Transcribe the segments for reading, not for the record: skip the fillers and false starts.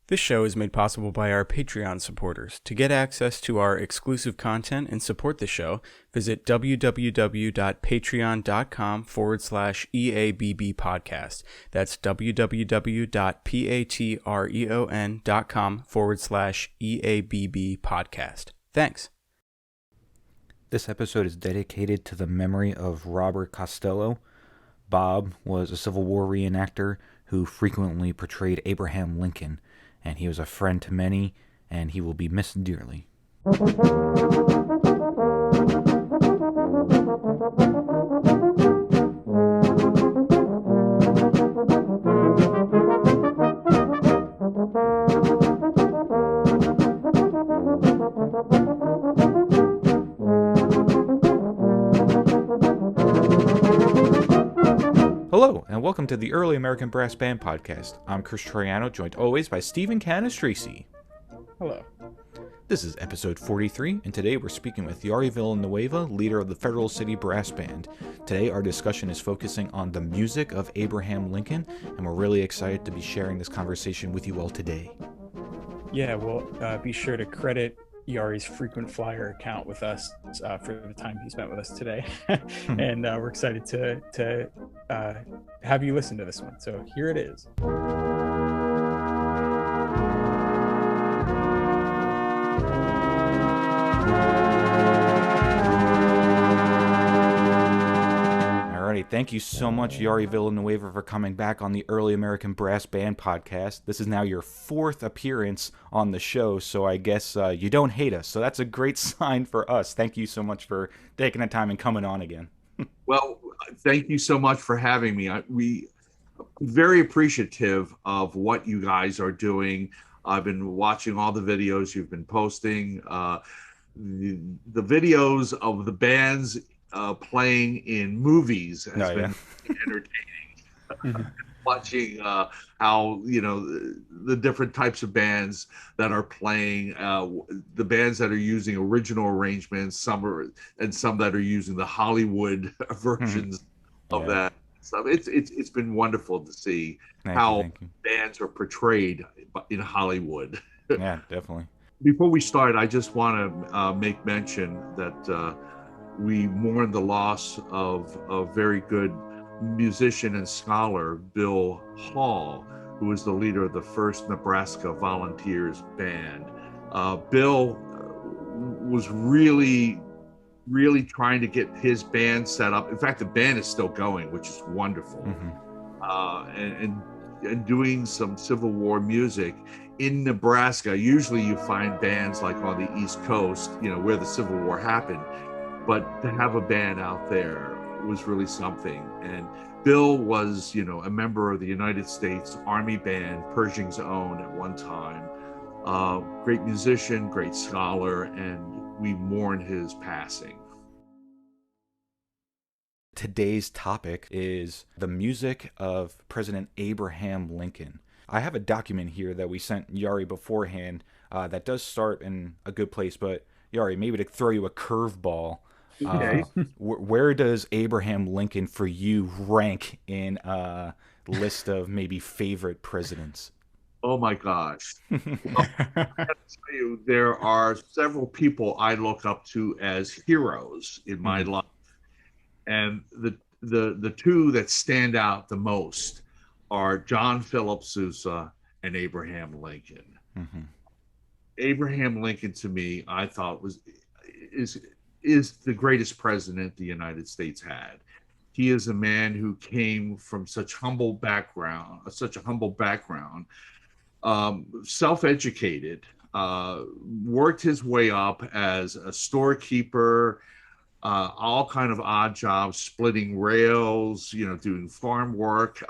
This show is made possible by our Patreon supporters. To get access to our exclusive content and support the show, visit www.patreon.com/EABB podcast. That's www.patreon.com/EABB podcast. Thanks. This episode is dedicated to the memory of Robert Costello. Bob was a Civil War reenactor who frequently portrayed Abraham Lincoln, and he was a friend to many, and he will be missed dearly. Hello, and welcome to the Early American Brass Band Podcast. I'm Chris Troiano, joined always by Stephen Canastrisi. Hello. This is episode 43, and today we're speaking with Jari Villanueva, leader of the Federal City Brass Band. Today our discussion is focusing on the music of Abraham Lincoln, and we're really excited to be sharing this conversation with you all today. Yeah, we'll be sure to credit Yari's frequent flyer account with us for the time he spent with us today. And we're excited to have you listen to this one. So here it is. Alrighty, thank you so much, Jari Villanueva, for coming back on the Early American Brass Band Podcast. This is now your fourth appearance on the show, so I guess you don't hate us. So that's a great sign for us. Thank you so much for taking the time and coming on again. Well, thank you so much for having me. We very appreciative of what you guys are doing. I've been watching all the videos you've been posting. The videos of the bands playing in movies has been entertaining. Watching how, the different types of bands that are playing, the bands that are using original arrangements, some that are using the Hollywood versions of that stuff. It's been wonderful to see how bands are portrayed in Hollywood. Yeah, definitely. Before we start, I just want to make mention that we mourn the loss of a very good musician and scholar, Bill Hall, who was the leader of the 1st Nebraska Volunteers Band. Bill was really trying to get his band set up. In fact, the band is still going, which is wonderful. And doing some Civil War music in Nebraska. Usually you find bands like on the East Coast, where the Civil War happened. But to have a band out there was really something. And Bill was, a member of the United States Army Band, Pershing's Own at one time. Great musician, great scholar, and we mourn his passing. Today's topic is the music of President Abraham Lincoln. I have a document here that we sent Jari beforehand that does start in a good place, but Jari, maybe to throw you a curveball, where does Abraham Lincoln for you rank in a list of maybe favorite presidents? Oh my gosh. Well, I have to tell you, there are several people I look up to as heroes in my life. And the two that stand out the most are John Philip Sousa and Abraham Lincoln. Abraham Lincoln, to me, I thought is the greatest president the United States had. He is a man who came from such a humble background, self-educated, worked his way up as a storekeeper, all kind of odd jobs, splitting rails, doing farm work,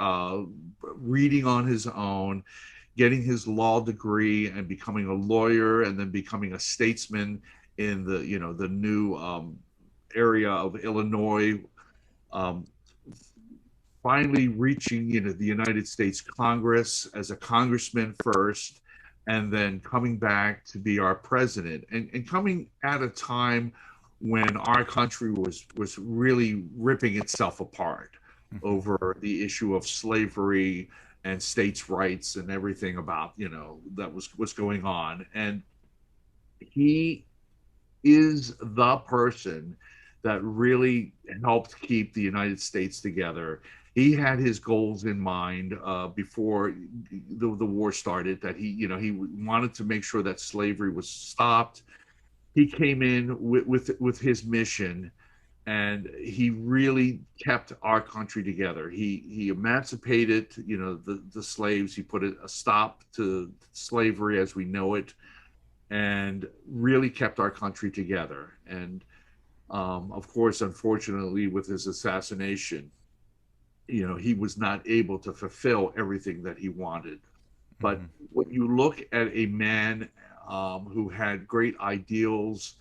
reading on his own, getting his law degree and becoming a lawyer, and then becoming a statesman in the new area of Illinois, finally reaching the United States Congress as a congressman first, and then coming back to be our president, and coming at a time when our country was really ripping itself apart over the issue of slavery and states' rights and everything about, that was going on. And he is the person that really helped keep the United States together. He had his goals in mind before the war started, that he wanted to make sure that slavery was stopped. He came in with his mission, and he really kept our country together. He emancipated, the slaves. He put a stop to slavery as we know it, and really kept our country together. And of course, unfortunately, with his assassination, he was not able to fulfill everything that he wanted. But when you look at a man who had great ideals,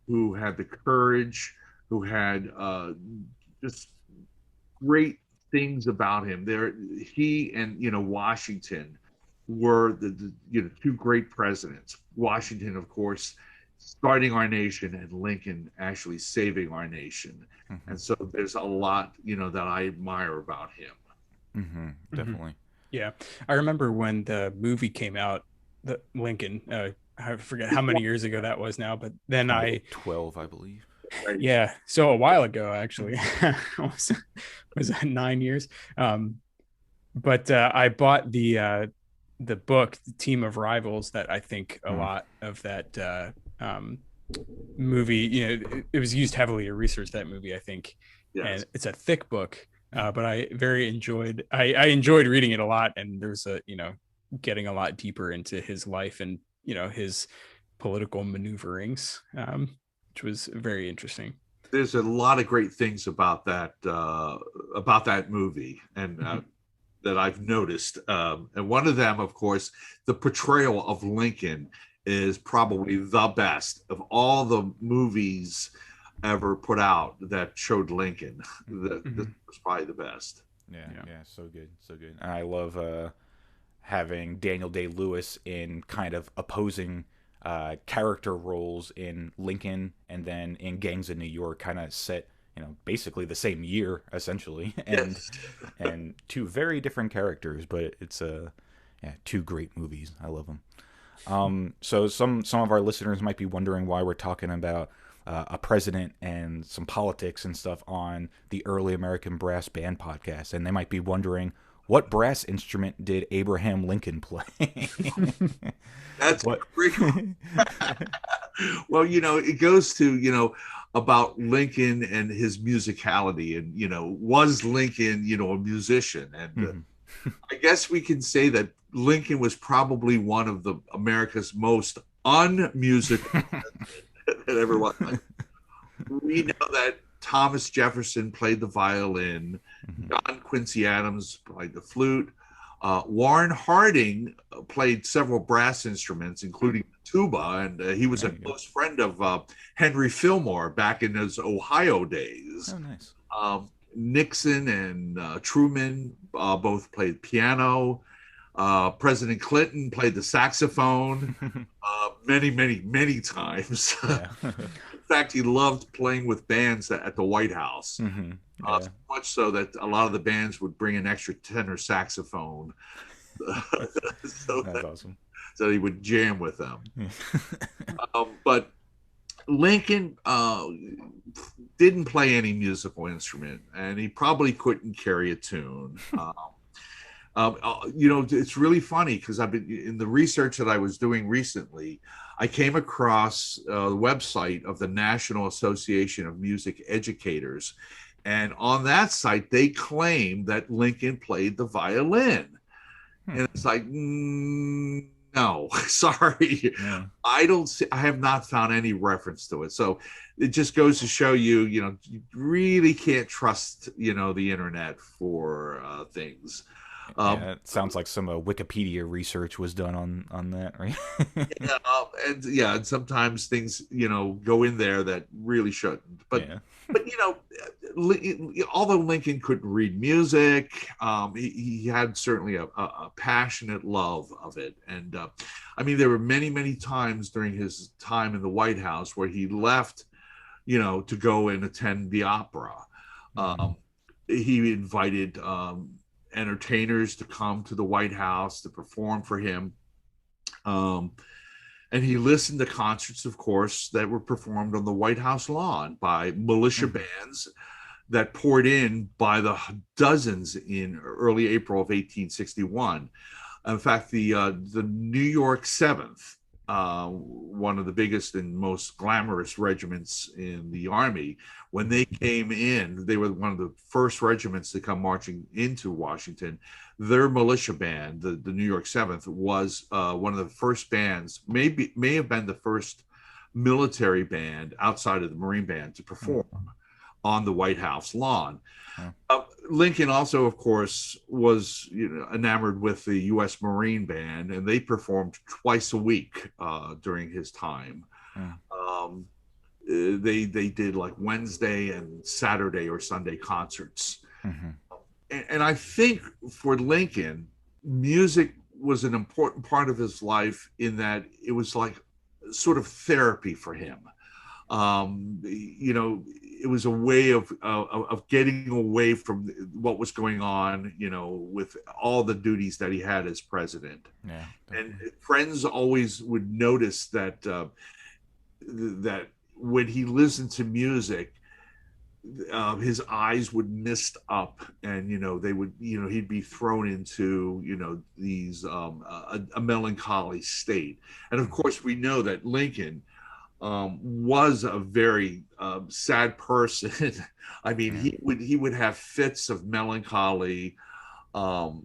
who had the courage, who had just great things about him, he and Washington were the two great presidents. Washington, of course, starting our nation, and Lincoln actually saving our nation. And so there's a lot that I admire about him. Definitely. Yeah, I remember when the movie came out, the Lincoln. I forget how many years ago that was now, but then 12, I believe. Yeah, so a while ago actually. was that 9 years? But I bought the book, The Team of Rivals, that I think a lot of that movie, it was used heavily to research that movie, I think. Yes. And it's a thick book, but I enjoyed reading it a lot, and there's getting a lot deeper into his life and his political maneuverings, which was very interesting. There's a lot of great things about that movie, and that I've noticed. And one of them, of course, the portrayal of Lincoln is probably the best of all the movies ever put out that showed Lincoln. This was probably the best. Yeah, so good. And I love having Daniel Day-Lewis in kind of opposing character roles in Lincoln and then in Gangs of New York, kind of set basically the same year essentially, and and two very different characters, but it's two great movies. I love them. So some of our listeners might be wondering why we're talking about a president and some politics and stuff on the Early American Brass Band podcast, and they might be wondering, what brass instrument did Abraham Lincoln play? That's great. Well, it goes to, about Lincoln and his musicality, and, was Lincoln, a musician? And I guess we can say that Lincoln was probably one of the America's most unmusical that ever was. We know that Thomas Jefferson played the violin. John Quincy Adams played the flute. Warren Harding played several brass instruments, including the tuba, and he was a close friend of Henry Fillmore back in his Ohio days. Oh, nice. Nixon and Truman both played piano. President Clinton played the saxophone many times. Yeah. In fact, he loved playing with bands at the White House. So much so that a lot of the bands would bring an extra tenor saxophone. That's awesome. So he would jam with them. But Lincoln didn't play any musical instrument, and he probably couldn't carry a tune. It's really funny because I've been in the research that I was doing recently. I came across the website of the National Association of Music Educators, and on that site they claim that Lincoln played the violin, and it's like, no, sorry, I have not found any reference to it. So it just goes to show you really can't trust the internet for things. It sounds like some Wikipedia research was done on that, right? and sometimes things go in there that really shouldn't. But although Lincoln couldn't read music, he had certainly a passionate love of it. And there were many times during his time in the White House where he left, to go and attend the opera. He invited entertainers to come to the White House to perform for him. And he listened to concerts, of course, that were performed on the White House lawn by militia bands that poured in by the dozens in early April of 1861. In fact, the New York 7th, one of the biggest and most glamorous regiments in the Army, when they came in, they were one of the first regiments to come marching into Washington. Their militia band, the New York 7th, was one of the first bands, may have been the first military band outside of the Marine band to perform on the White House lawn. Lincoln also, of course, was enamored with the U.S. Marine Band, and they performed twice a week during his time. They did like Wednesday and Saturday or Sunday concerts. And I think for Lincoln, music was an important part of his life in that it was like sort of therapy for him. It was a way of getting away from what was going on, with all the duties that he had as president. Yeah, and friends always would notice that that when he listened to music, his eyes would mist up, and they would, he'd be thrown into these a melancholy state. And of course, we know that Lincoln was a very sad person. I mean, he would have fits of melancholy. What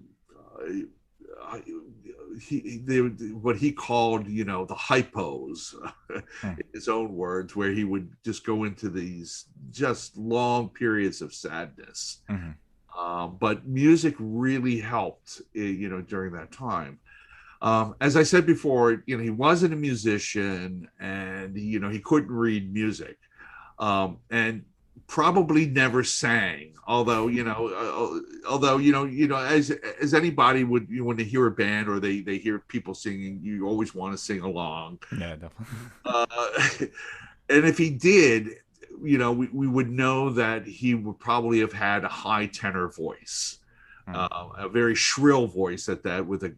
he called, the hypos, in his own words, where he would just go into these just long periods of sadness. But music really helped, during that time. As I said before, he wasn't a musician, and he couldn't read music, and probably never sang. Although as anybody would, when they hear a band or they hear people singing, you always want to sing along. Yeah, definitely. And if he did, we would know that he would probably have had a high tenor voice. A very shrill voice at that, with a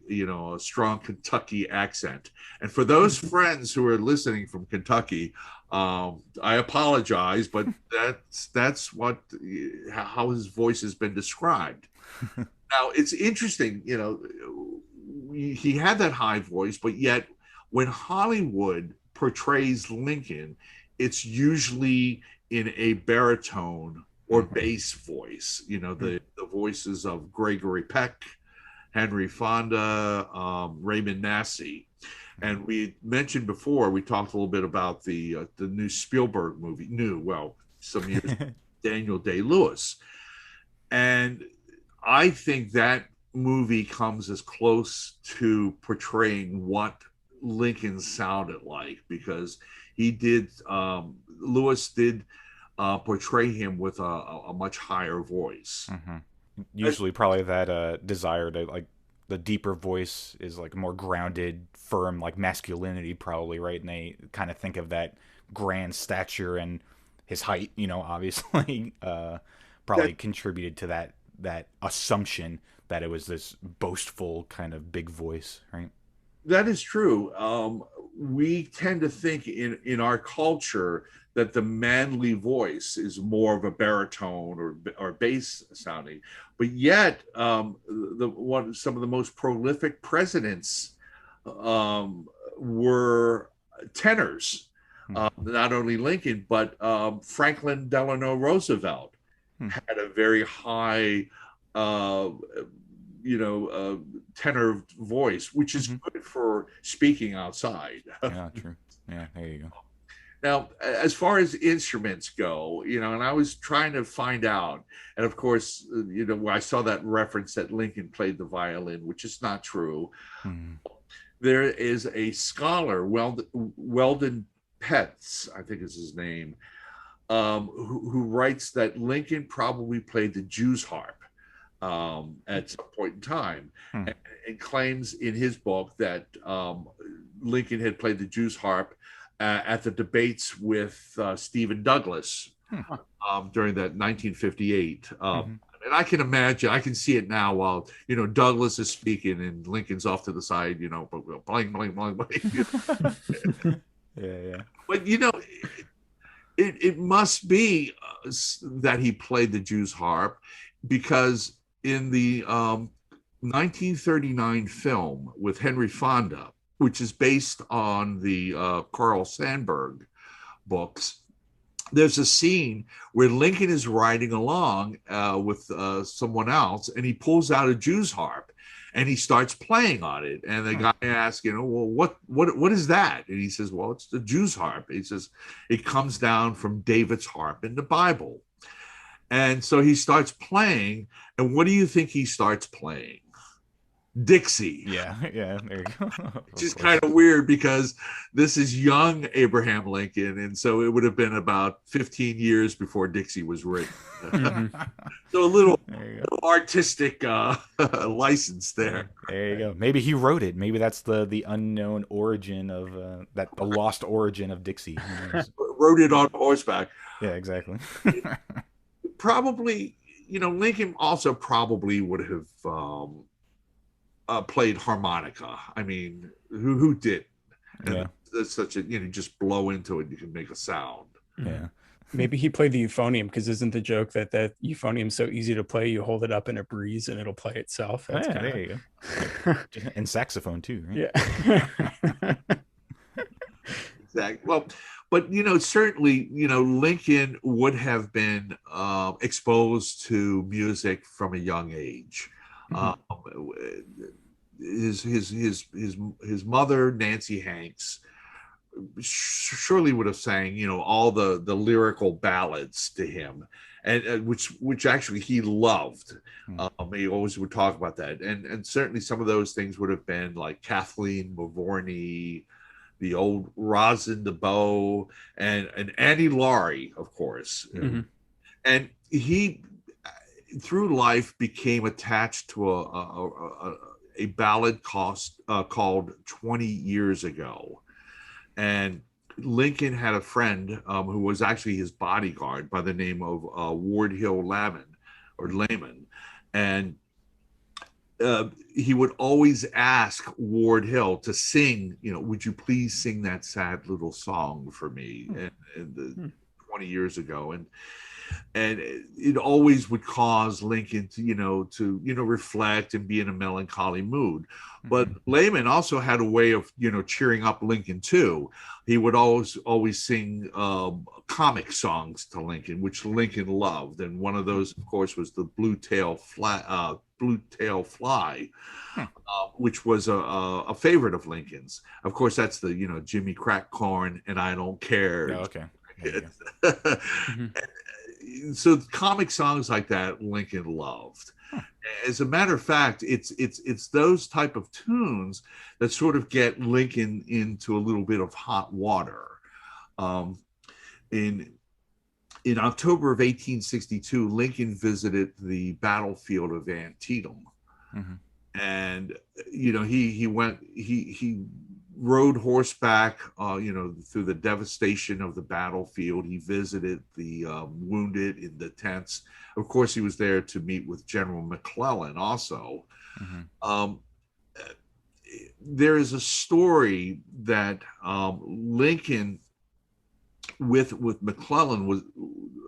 strong Kentucky accent. And for those friends who are listening from Kentucky, I apologize, but that's how his voice has been described. Now, it's interesting, he had that high voice, but yet when Hollywood portrays Lincoln, it's usually in a baritone or bass voice, the voices of Gregory Peck, Henry Fonda, Raymond Massey. And we mentioned before, we talked a little bit about the new Spielberg movie, some years, Daniel Day-Lewis. And I think that movie comes as close to portraying what Lincoln sounded like, because Lewis did portray him with a much higher voice. Usually probably that desire to, like, the deeper voice is like more grounded, firm, like masculinity probably, right? And they kind of think of that grand stature, and his height, obviously probably contributed to that assumption that it was this boastful kind of big voice, right? That is true. We tend to think in our culture that the manly voice is more of a baritone or bass sounding, but yet some of the most prolific presidents were tenors. Not only Lincoln, but Franklin Delano Roosevelt had a very high tenor voice, which is good for speaking outside. Yeah, true. Yeah, there you go. Now, as far as instruments go, and I was trying to find out, and of course, I saw that reference that Lincoln played the violin, which is not true. There is a scholar, Weldon Petts, I think is his name, who writes that Lincoln probably played the Jew's harp at some point in time, and claims in his book that Lincoln had played the Jew's harp at the debates with Stephen Douglas during that 1958 And I can imagine, I can see it now while, Douglas is speaking and Lincoln's off to the side, bling, bling, bling, bling. Yeah. But, it must be that he played the Jew's harp, because in the 1939 film with Henry Fonda, which is based on the Carl Sandburg books, there's a scene where Lincoln is riding along with someone else, and he pulls out a Jew's harp and he starts playing on it. And the guy asks, well, what is that? And he says, well, it's the Jew's harp. He says, it comes down from David's harp in the Bible. And so he starts playing. And what do you think he starts playing? Dixie. Yeah, there you go. Which is kind of weird, because this is young Abraham Lincoln, and so it would have been about 15 years before Dixie was written. So a little artistic license there. There you go. Maybe he wrote it. Maybe that's the unknown origin of the lost origin of Dixie. Wrote it on horseback. Yeah, exactly. Probably, Lincoln also probably would have played harmonica. I mean, who did? And that's such a, just blow into it, you can make a sound. Yeah. Maybe he played the euphonium, because isn't the joke that euphonium's so easy to play, you hold it up in a breeze and it'll play itself? That's there you go. And saxophone too, right? Yeah. Exactly. Well, but certainly, Lincoln would have been exposed to music from a young age. His mother, Nancy Hanks, surely would have sang all the lyrical ballads to him, and which actually he loved. He always would talk about that, and certainly some of those things would have been like Kathleen Mavourney, the old Rosin the Bow, and Annie Laurie, of course. And he, through life, became attached to a ballad called 20 Years Ago. And Lincoln had a friend who was actually his bodyguard by the name of Ward Hill Layman. And he would always ask Ward Hill to sing, would you please sing that sad little song for me? And 20 years ago. And it always would cause Lincoln to reflect and be in a melancholy mood. But Layman also had a way of cheering up Lincoln too. He would always sing comic songs to Lincoln, which Lincoln loved. And one of those, of course, was the Blue Tail Fly, which was a favorite of Lincoln's. Of course, that's the Jimmy Crack Corn and I Don't Care. Oh, okay. So comic songs like that Lincoln loved. As a matter of fact, it's those type of tunes that sort of get Lincoln into a little bit of hot water. In October of 1862, Lincoln visited the battlefield of Antietam. And he rode horseback through the devastation of the battlefield. He visited the wounded in the tents. Of course, he was there to meet with General McClellan also. There is a story that Lincoln with McClellan was,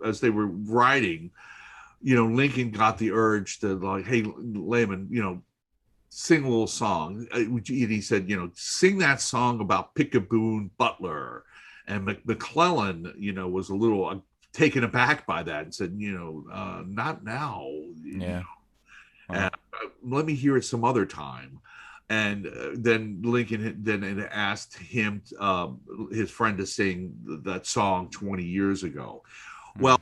as they were riding, Lincoln got the urge to, like, hey, Layman, sing a little song. And he said, sing that song about Pickaboone Butler. And McClellan, was a little taken aback by that and said, not now. Yeah. Let me hear it some other time. And then Lincoln had asked him, his friend, to sing that song 20 years ago. Well,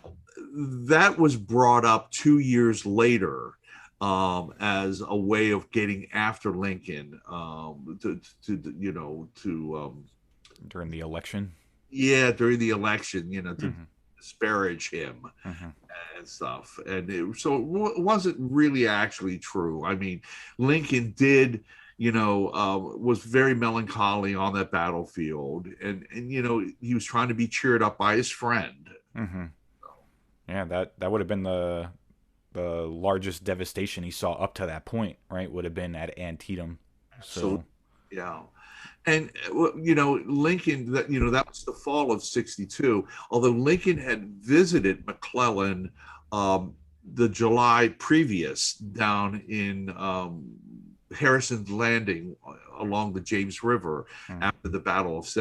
that was brought up 2 years later as a way of getting after Lincoln during the election. Yeah, during the election, to disparage him and stuff. And so it wasn't really actually true. I mean, Lincoln did, was very melancholy on that battlefield, and he was trying to be cheered up by his friend. Yeah, that would have been the largest devastation he saw up to that point, right, would have been at Antietam. So yeah. And Lincoln, that was the fall of '62. Although Lincoln had visited McClellan the July previous down in Harrison's Landing along the James River after the Battle of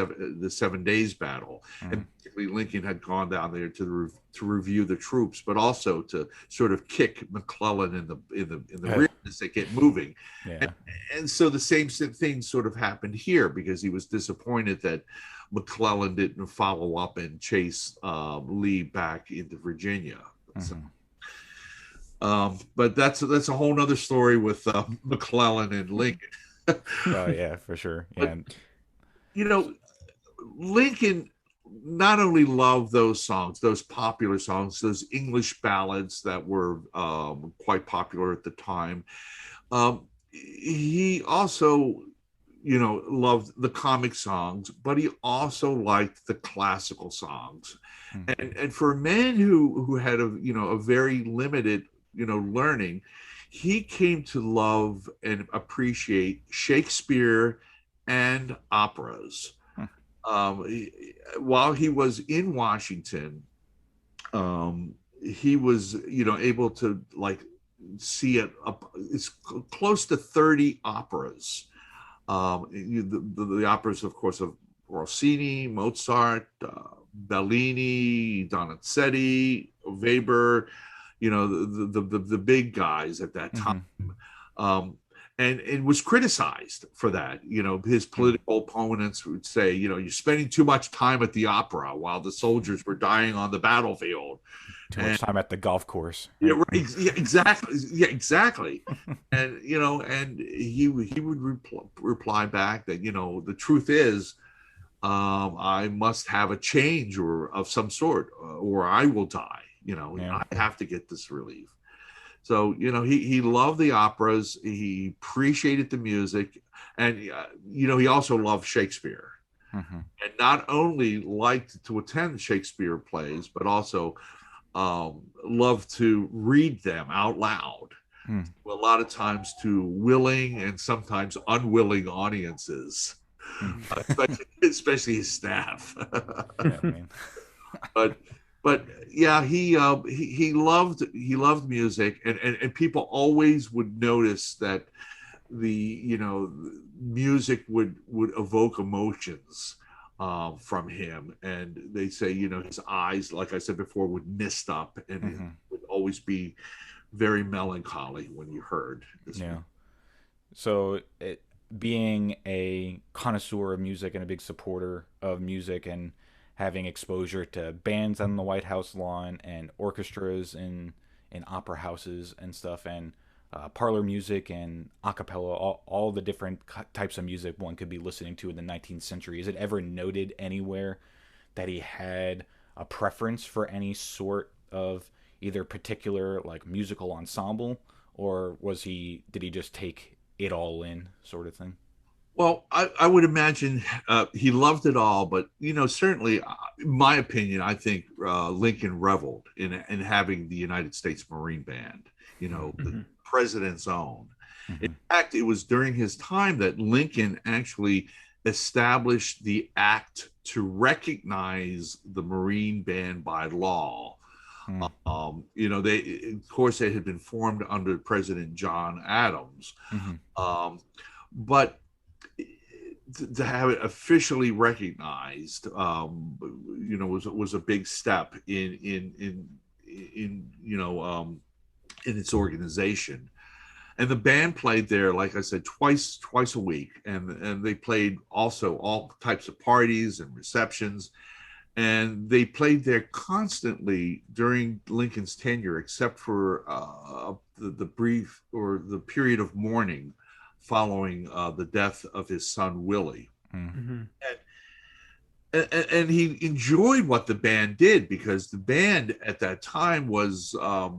the 7 Days Battle, and basically Lincoln had gone down there to review the troops, but also to sort of kick McClellan in the rear as they get moving. Yeah. And so the same thing sort of happened here, because he was disappointed that McClellan didn't follow up and chase Lee back into Virginia. So, but that's a whole nother story with McClellan and Lincoln. Oh yeah, for sure. Yeah. But, Lincoln not only loved those songs, those popular songs, those English ballads that were quite popular at the time. He also, loved the comic songs, but he also liked the classical songs. And for a man who had a very limited learning, he came to love and appreciate Shakespeare and operas. While he was in Washington, he was able to see it's close to 30 operas. The operas, of course, of Rossini, Mozart, Bellini, Donizetti, Weber, the big guys at that time. And it was criticized for that. His political opponents would say, you're spending too much time at the opera while the soldiers were dying on the battlefield. Too much time at the golf course. Yeah, right. Yeah, exactly. Yeah, exactly. And and he would reply back that the truth is, I must have a change or of some sort, or I will die. I have to get this relief. So he loved the operas. He appreciated the music, and he also loved Shakespeare, and not only liked to attend Shakespeare plays, but also loved to read them out loud. A lot of times to willing and sometimes unwilling audiences, especially his staff. But yeah, he loved music, and people always would notice that the music would evoke emotions from him, and they say his eyes, like I said before, would mist up, and it would always be very melancholy when you heard this. Yeah. So being a connoisseur of music and a big supporter of music, and having exposure to bands on the White House lawn and orchestras in opera houses and stuff, and parlor music and a cappella, all the different types of music one could be listening to in the 19th century. Is it ever noted anywhere that he had a preference for any sort of either particular musical ensemble, or did he just take it all in, sort of thing? Well, I would imagine he loved it all, but certainly, in my opinion, I think Lincoln reveled in having the United States Marine Band, the president's own. In fact, it was during his time that Lincoln actually established the act to recognize the Marine Band by law. They, of course, they had been formed under President John Adams, but to have it officially recognized, was a big step in its organization. And the band played there, like I said, twice a week, and they played also all types of parties and receptions, and they played there constantly during Lincoln's tenure, except for the brief or the period of mourning following the death of his son Willie. And he enjoyed what the band did, because the band at that time was a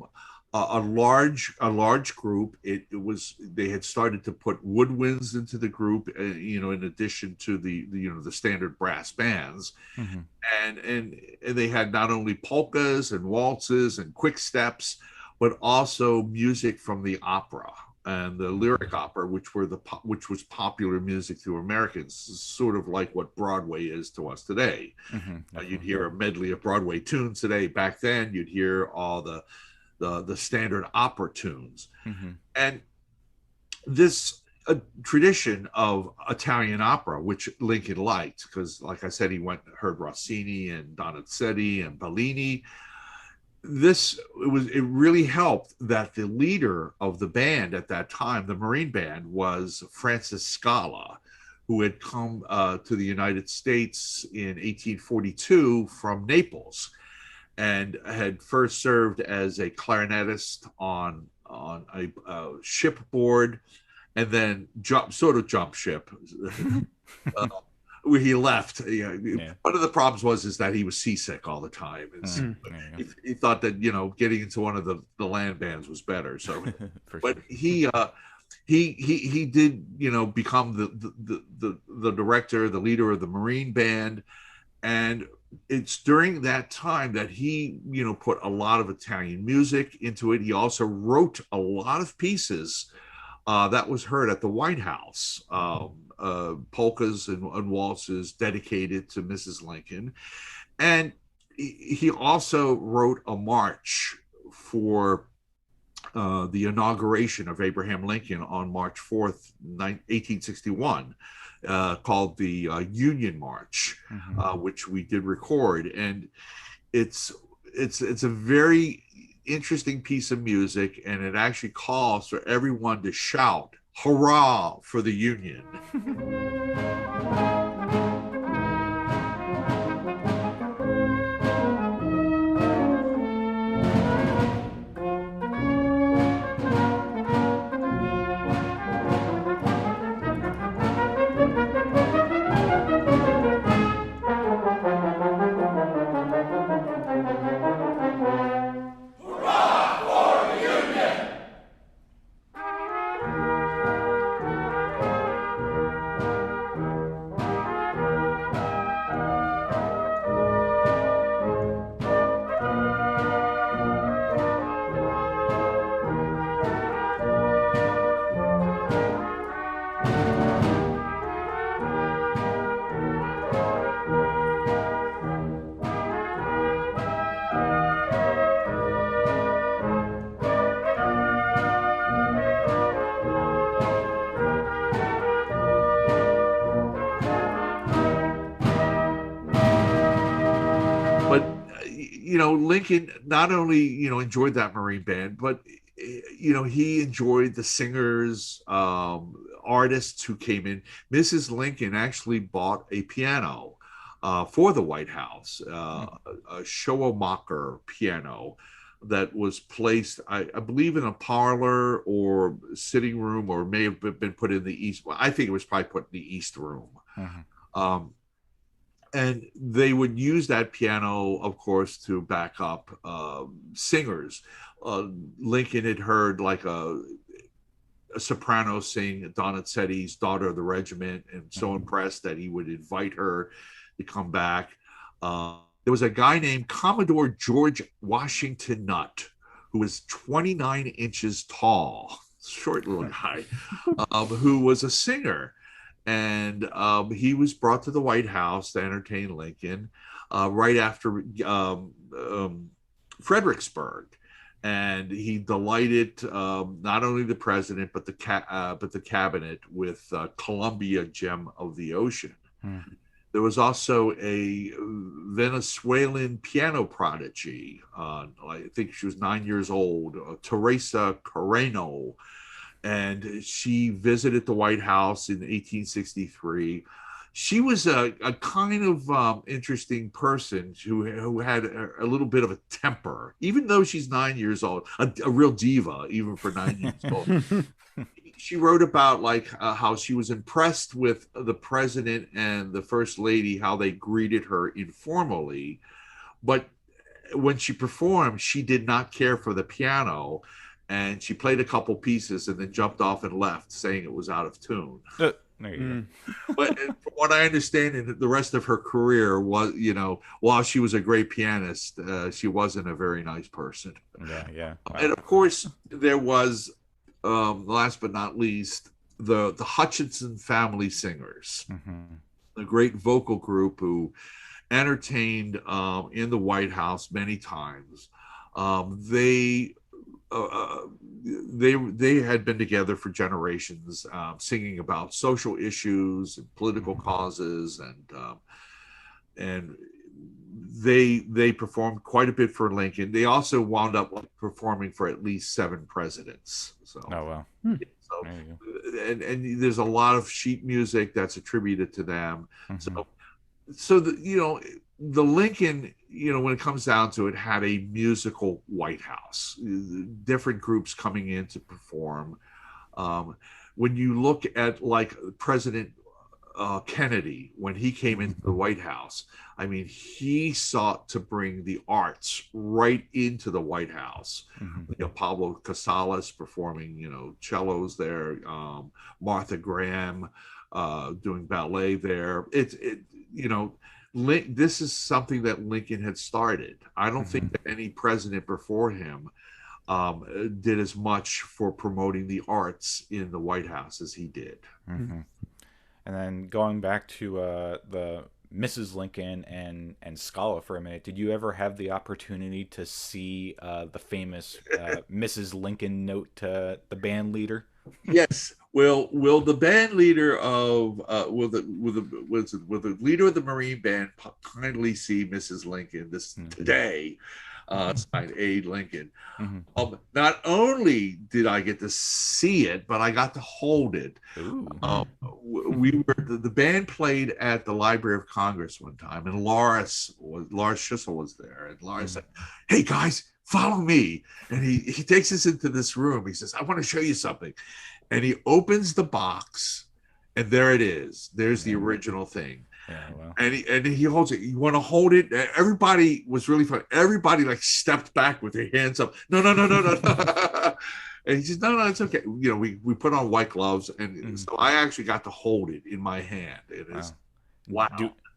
large group. They had started to put woodwinds into the group, in addition to the standard brass bands, and they had not only polkas and waltzes and quick steps, but also music from the opera and the lyric opera, which was popular music to Americans, sort of like what Broadway is to us today. You'd hear a medley of Broadway tunes today. Back then, you'd hear all the standard opera tunes, and this tradition of Italian opera, which Lincoln liked, because, like I said, he went and heard Rossini and Donizetti and Bellini. It really helped that the leader of the band at that time, the Marine Band, was Francis Scala, who had come to the United States in 1842 from Naples, and had first served as a clarinetist on a shipboard, and then jump ship where he left. One of the problems was that he was seasick all the time. He thought that getting into one of the land bands was better. So, but he did become the director, the leader of the Marine Band, and it's during that time that he put a lot of Italian music into it. He also wrote a lot of pieces that was heard at the White House, polkas and waltzes dedicated to Mrs. Lincoln. And he also wrote a march for the inauguration of Abraham Lincoln on March 4th, 1861, called the Union March, which we did record. And it's a very interesting piece of music, and it actually calls for everyone to shout "Hurrah" for the Union. Lincoln not only enjoyed that Marine Band, but he enjoyed the singers, artists who came in. Mrs. Lincoln actually bought a piano for the White House, a Schoenmacher piano that was placed, I believe, in a parlor or sitting room, or may have been put in the east. I think it was probably put in the east room. And they would use that piano, of course, to back up singers. Lincoln had heard like a soprano sing Donizetti's Daughter of the Regiment, and so impressed that he would invite her to come back. There was a guy named Commodore George Washington Nutt, who was 29 inches tall, short little guy, who was a singer. And he was brought to the White House to entertain Lincoln right after Fredericksburg, and he delighted not only the president but the cabinet with Columbia Gem of the Ocean. There was also a Venezuelan piano prodigy. I think she was 9 years old, Teresa Carreno. And she visited the White House in 1863. She was a kind of interesting person who had a little bit of a temper, even though she's 9 years old, a real diva, even for 9 years old. She wrote about how she was impressed with the president and the first lady, how they greeted her informally. But when she performed, she did not care for the piano. And she played a couple pieces and then jumped off and left, saying it was out of tune. There you But from what I understand, in the rest of her career was, while she was a great pianist, she wasn't a very nice person. go. Yeah, yeah. And Wow. of course, there was, last but not least, the Hutchinson Family Singers, Hmm. a great vocal group who entertained in the White House many times. They they had been together for generations, singing about social issues and political causes, and they performed quite a bit for Lincoln. They also wound up performing for at least 7 presidents. Oh well. So There you and there's a lot of sheet music that's attributed to them. go. Hmm. So the Lincoln, when it comes down to it, had a musical White House, different groups coming in to perform. Um, when you look at like President Kennedy, when he came into the White House, I mean, he sought to bring the arts right into the White House. Hmm. Pablo Casals performing, cellos there, Martha Graham doing ballet there. You know, this is something that Lincoln had started. I don't think that any president before him did as much for promoting the arts in the White House as he did. Hmm. And then going back to the Mrs. Lincoln and Scala for a minute, did you ever have the opportunity to see the famous Mrs. Lincoln note to the band leader? Yes. Will the band leader of will the leader of the Marine Band kindly see Mrs. Lincoln this today? Signed A. Lincoln. Hmm. Not only did I get to see it, but I got to hold it. Ooh. We were the band played at the Library of Congress one time, and Lars Schissel was there, and Lars said, "Hey guys, follow me." And he takes us into this room. He says, "I want to show you something," and he opens the box, and there it is. There's the original thing. Yeah, well. And he holds it. You want to hold it? Everybody was really fun. Everybody like stepped back with their hands up. No, no, no, no, no. And he says, no, no, it's okay. We put on white gloves, and so I actually got to hold it in my hand. It is wow.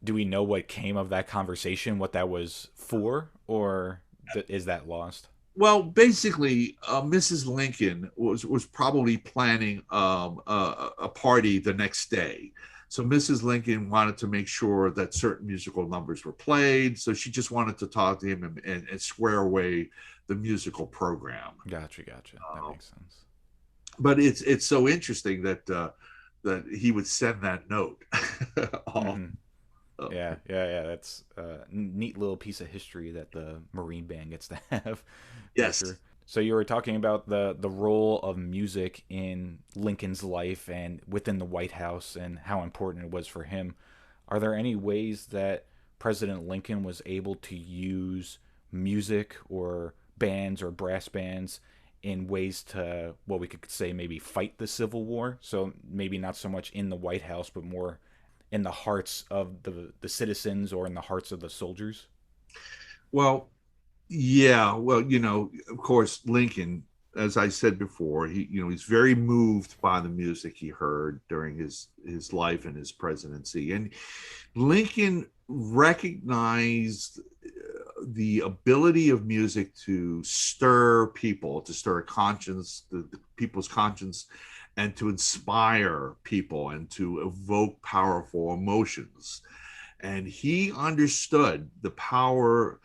Do we know what came of that conversation? What that was for, or is that lost? Well, basically, Mrs. Lincoln was probably planning a party the next day. So Mrs. Lincoln wanted to make sure that certain musical numbers were played. So she just wanted to talk to him and square away the musical program. Gotcha. That makes sense. But it's so interesting that that he would send that note. Yeah. That's a neat little piece of history that the Marine Band gets to have. Yes. Sure. So you were talking about the role of music in Lincoln's life and within the White House and how important it was for him. Are there any ways that President Lincoln was able to use music or bands or brass bands in ways to, what we could say, maybe fight the Civil War? So maybe not so much in the White House, but more in the hearts of the citizens or in the hearts of the soldiers? Well, yeah, well, of course, Lincoln, as I said before, he's very moved by the music he heard during his life and his presidency, and Lincoln recognized the ability of music to stir people, to stir a conscience, the people's conscience, and to inspire people and to evoke powerful emotions. And he understood the power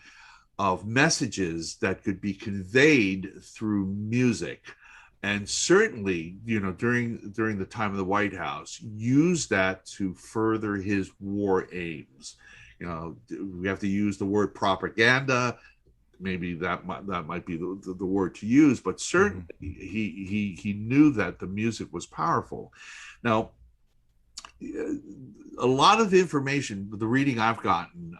of messages that could be conveyed through music, and certainly during the time of the White House used that to further his war aims. We have to use the word propaganda, maybe that might be the word to use, but certainly he knew that the music was powerful. Now, a lot of the information, the reading I've gotten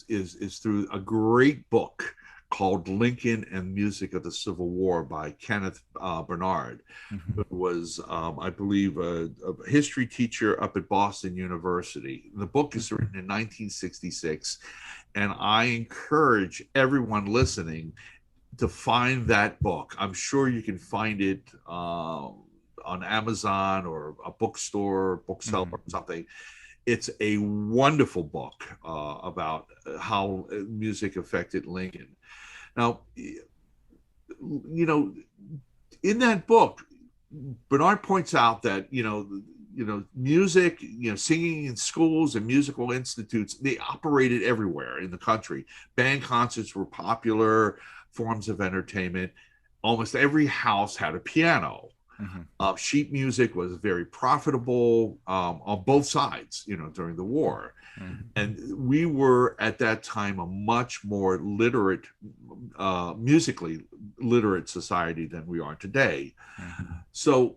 is through a great book called Lincoln and Music of the Civil War by Kenneth Bernard, who was, I believe, a history teacher up at Boston University. The book is written in 1966, and I encourage everyone listening to find that book. I'm sure you can find it on Amazon or a bookstore, bookseller, or something. It's a wonderful book about how music affected Lincoln. Now, in that book, Bernard points out that music, singing in schools and musical institutes, they operated everywhere in the country. Band concerts were popular forms of entertainment. Almost every house had a piano. Sheet music was very profitable on both sides, during the war. And we were at that time a much more literate, musically literate society than we are today. So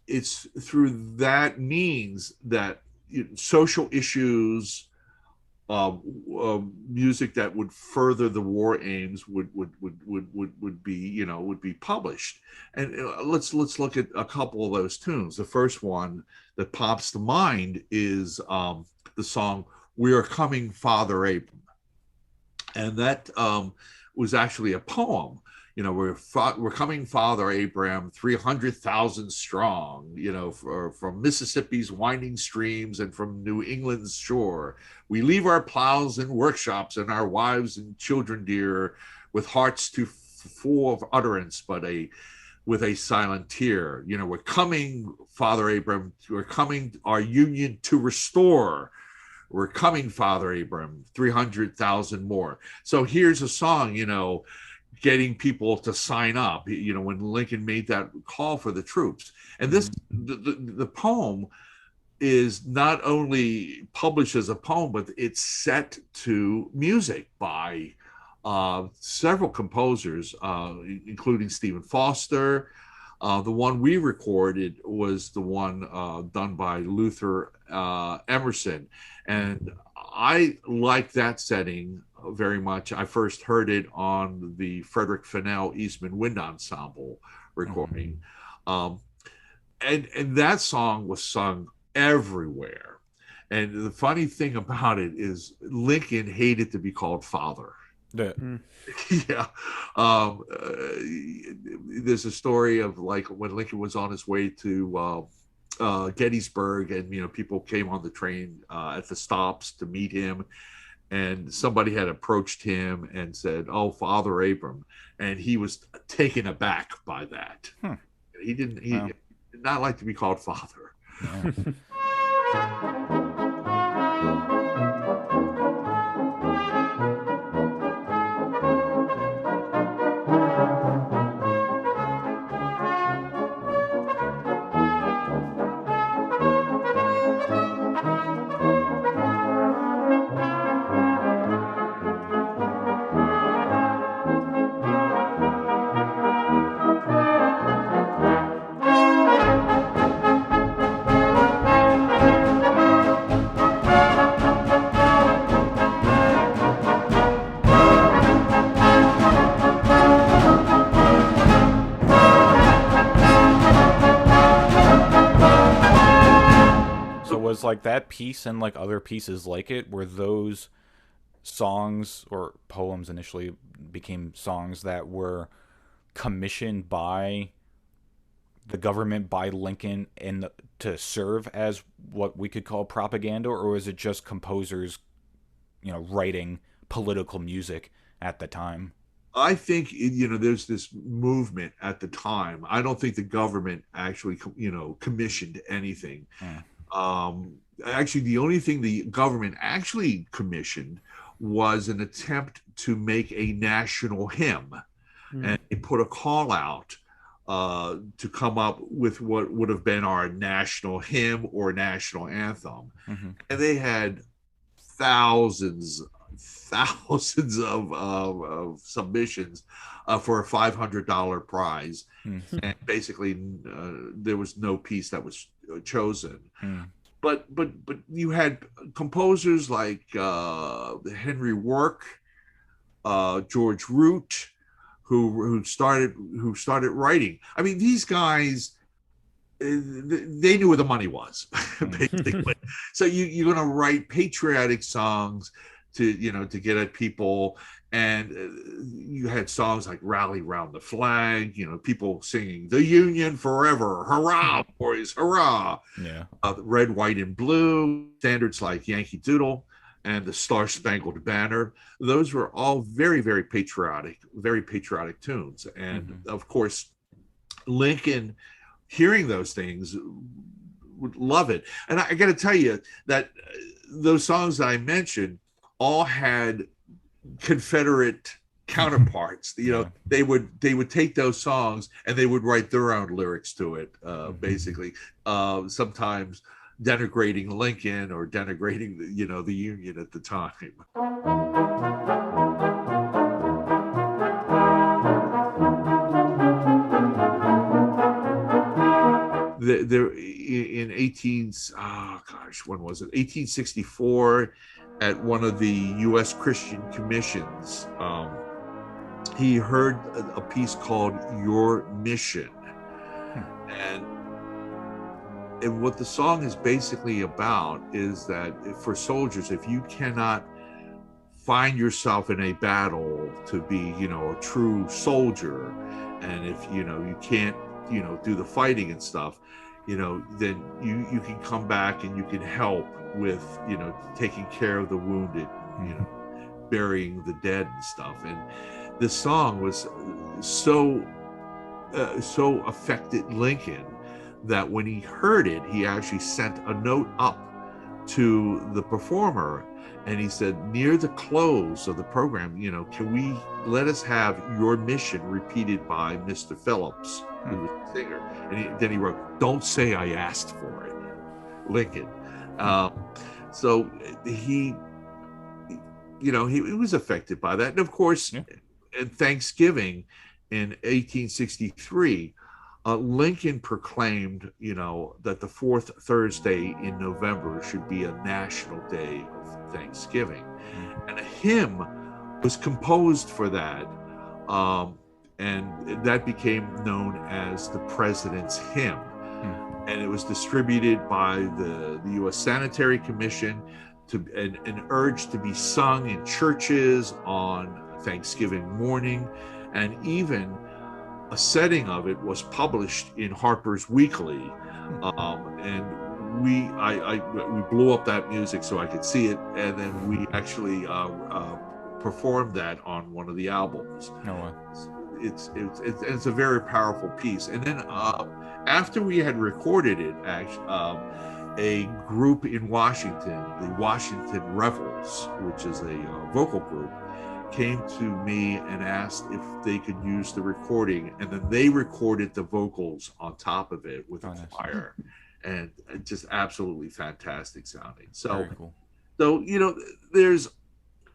it's through that means that social issues, music that would further the war aims would be published. And let's look at a couple of those tunes. The first one that pops to mind is the song "We Are Coming, Father Abram," and that was actually a poem. We're coming, Father Abraham, 300,000 strong, from Mississippi's winding streams and from New England's shore. We leave our plows and workshops and our wives and children dear, with hearts too full of utterance, but with a silent tear. We're coming, Father Abraham, we're coming our union to restore. We're coming, Father Abraham, 300,000 more. So here's a song, getting people to sign up, when Lincoln made that call for the troops. And this, the poem is not only published as a poem, but it's set to music by several composers, including Stephen Foster. The one we recorded was the one done by Luther Emerson. And I like that setting very much. I first heard it on the Frederick Fennell Eastman Wind Ensemble recording. And that song was sung everywhere. And the funny thing about it is Lincoln hated to be called father. Yeah. Yeah. There's a story of like when Lincoln was on his way to Gettysburg, and people came on the train at the stops to meet him, and somebody had approached him and said, "Oh, Father Abram," and he was taken aback by that. He did not like to be called father. Was like that piece and like other pieces like it, were those songs or poems initially became songs that were commissioned by the government, by Lincoln, and to serve as what we could call propaganda, or was it just composers writing political music at the time? I think there's this movement at the time. I don't think the government actually commissioned anything. Actually, the only thing the government actually commissioned was an attempt to make a national hymn. And they put a call out to come up with what would have been our national hymn or national anthem. And they had thousands of submissions for a $500 prize. And basically there was no piece that was chosen. But you had composers like Henry Work, George Root, who started writing. I mean, these guys, they knew where the money was, basically. So you're going to write patriotic songs to get at people, And you had songs like Rally Round the Flag, people singing The Union Forever, hurrah, boys, hurrah. Yeah. Red, White, and Blue, standards like Yankee Doodle and the Star Spangled Banner. Those were all very, very patriotic tunes. And of course, Lincoln, hearing those things, would love it. And I got to tell you that those songs that I mentioned all had Confederate counterparts. They would take those songs and they would write their own lyrics to it, basically, sometimes denigrating Lincoln or denigrating the Union at the time. There in 1864, at one of the U.S. Christian commissions, he heard a piece called "Your Mission," and what the song is basically about is that for soldiers, if you cannot find yourself in a battle to be, a true soldier, and if you can't, do the fighting and stuff, then you can come back and you can help with, taking care of the wounded, burying the dead and stuff. And this song was so affected Lincoln that when he heard it, he actually sent a note up to the performer, and he said, near the close of the program, can we let us have Your Mission repeated by Mr. Phillips, who was the singer. And then he wrote, don't say I asked for it, Lincoln. So he was affected by that. And of course, in Thanksgiving in 1863, Lincoln proclaimed, that the fourth Thursday in November should be a national day of Thanksgiving. And a hymn was composed for that. And that became known as the President's Hymn. And it was distributed by the U.S. Sanitary Commission and urged to be sung in churches on Thanksgiving morning. And even a setting of it was published in Harper's Weekly. And we blew up that music so I could see it. And then we actually performed that on one of the albums. It's a very powerful piece. And then after we had recorded it, actually, a group in Washington, the Washington Rebels, which is a vocal group, came to me and asked if they could use the recording, and then they recorded the vocals on top of it with a choir, and just absolutely fantastic sounding. So, cool. So there's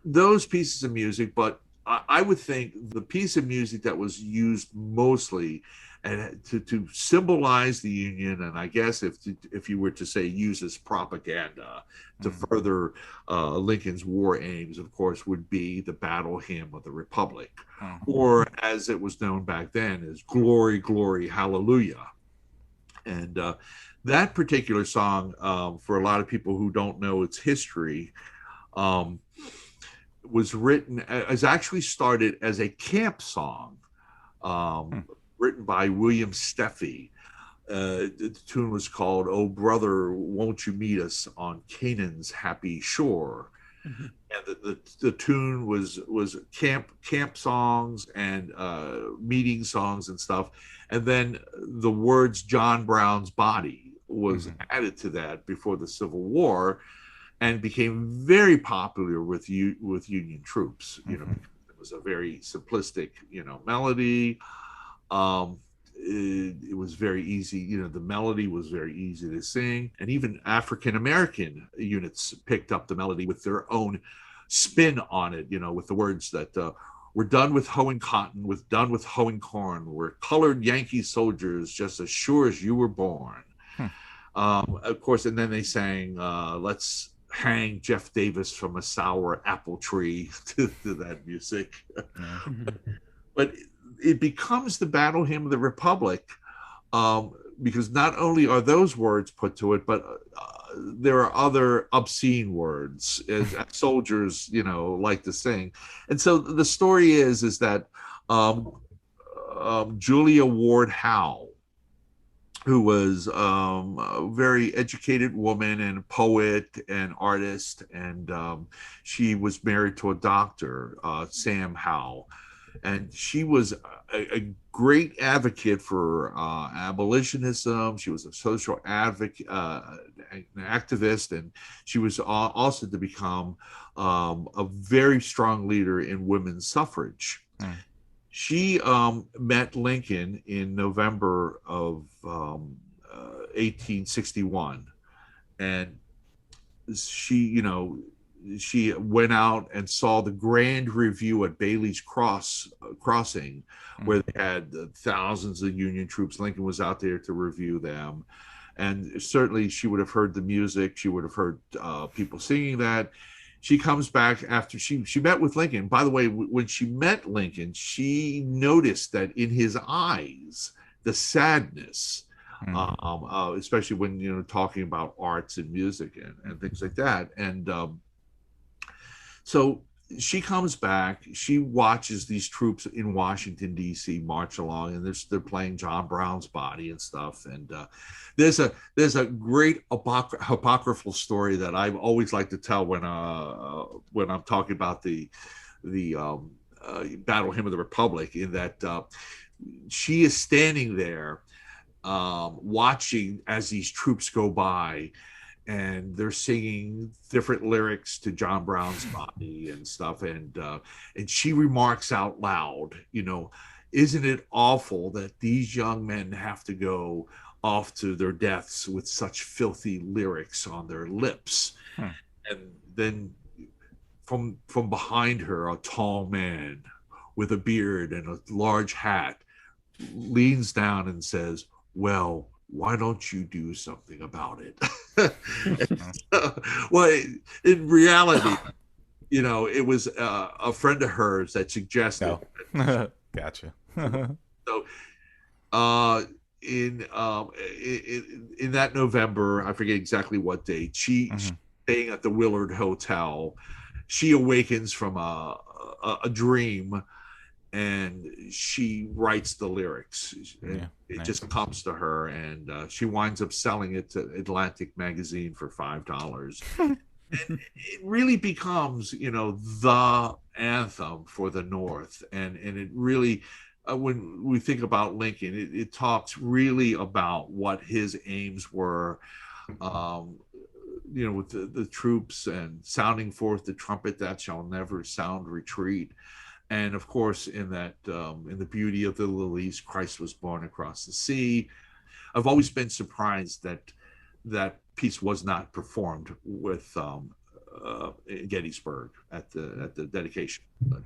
those pieces of music, but I would think the piece of music that was used mostly and to symbolize the Union, and I guess if you were to say use as propaganda to further Lincoln's war aims, of course, would be the Battle Hymn of the Republic, or as it was known back then as Glory, Glory, Hallelujah. And that particular song, for a lot of people who don't know its history, was actually started as a camp song, written by William Steffi. The tune was called "Oh Brother, Won't You Meet Us on Canaan's Happy Shore." And the tune was camp songs and meeting songs and stuff. And then the words "John Brown's body" was added to that before the Civil War, and became very popular with Union troops. It was a very simplistic, melody. It was very easy. The melody was very easy to sing, and even African American units picked up the melody with their own spin on it. With the words that we're done with hoeing cotton, we're done with hoeing corn. We're colored Yankee soldiers, just as sure as you were born. Of course, and then they sang, let's hang Jeff Davis from a sour apple tree to that music. But it becomes the Battle Hymn of the Republic, because not only are those words put to it, but there are other obscene words, as soldiers, like to sing. And so the story is that Julia Ward Howe, who was a very educated woman and poet and artist, and she was married to a doctor, Sam Howe, and she was a great advocate for abolitionism. She was a social advocate, an activist, and she was also to become a very strong leader in women's suffrage. She met Lincoln in November of 1861, and she went out and saw the grand review at Bailey's Crossing, where they had thousands of Union troops. Lincoln was out there to review them, and certainly she would have heard the music. She would have heard people singing that. She comes back after she met with Lincoln. By the way, when she met Lincoln, she noticed that in his eyes, the sadness, especially when, talking about arts and music and things like that. And so she comes back, she watches these troops in Washington, D.C. march along, and they're playing John Brown's Body and stuff. And there's a great apocryphal story that I always like to tell when I'm talking about the Battle Hymn of the Republic, in that she is standing there watching as these troops go by, and they're singing different lyrics to John Brown's Body and stuff. And she remarks out loud, isn't it awful that these young men have to go off to their deaths with such filthy lyrics on their lips? And then from behind her, a tall man with a beard and a large hat leans down and says, "Well, why don't you do something about it?" Well, in reality, it was a friend of hers that suggested. No. Gotcha. So, in that November, I forget exactly what date, she's staying at the Willard Hotel. She awakens from a dream, and she writes the lyrics. It just comes to her, and she winds up selling it to Atlantic Magazine for $5. And it really becomes, the anthem for the North. And it really, when we think about Lincoln, it talks really about what his aims were, with the troops, and sounding forth the trumpet that shall never sound retreat. And of course, in the beauty of the lilies, Christ was born across the sea. I've always been surprised that piece was not performed with Gettysburg at the dedication. But,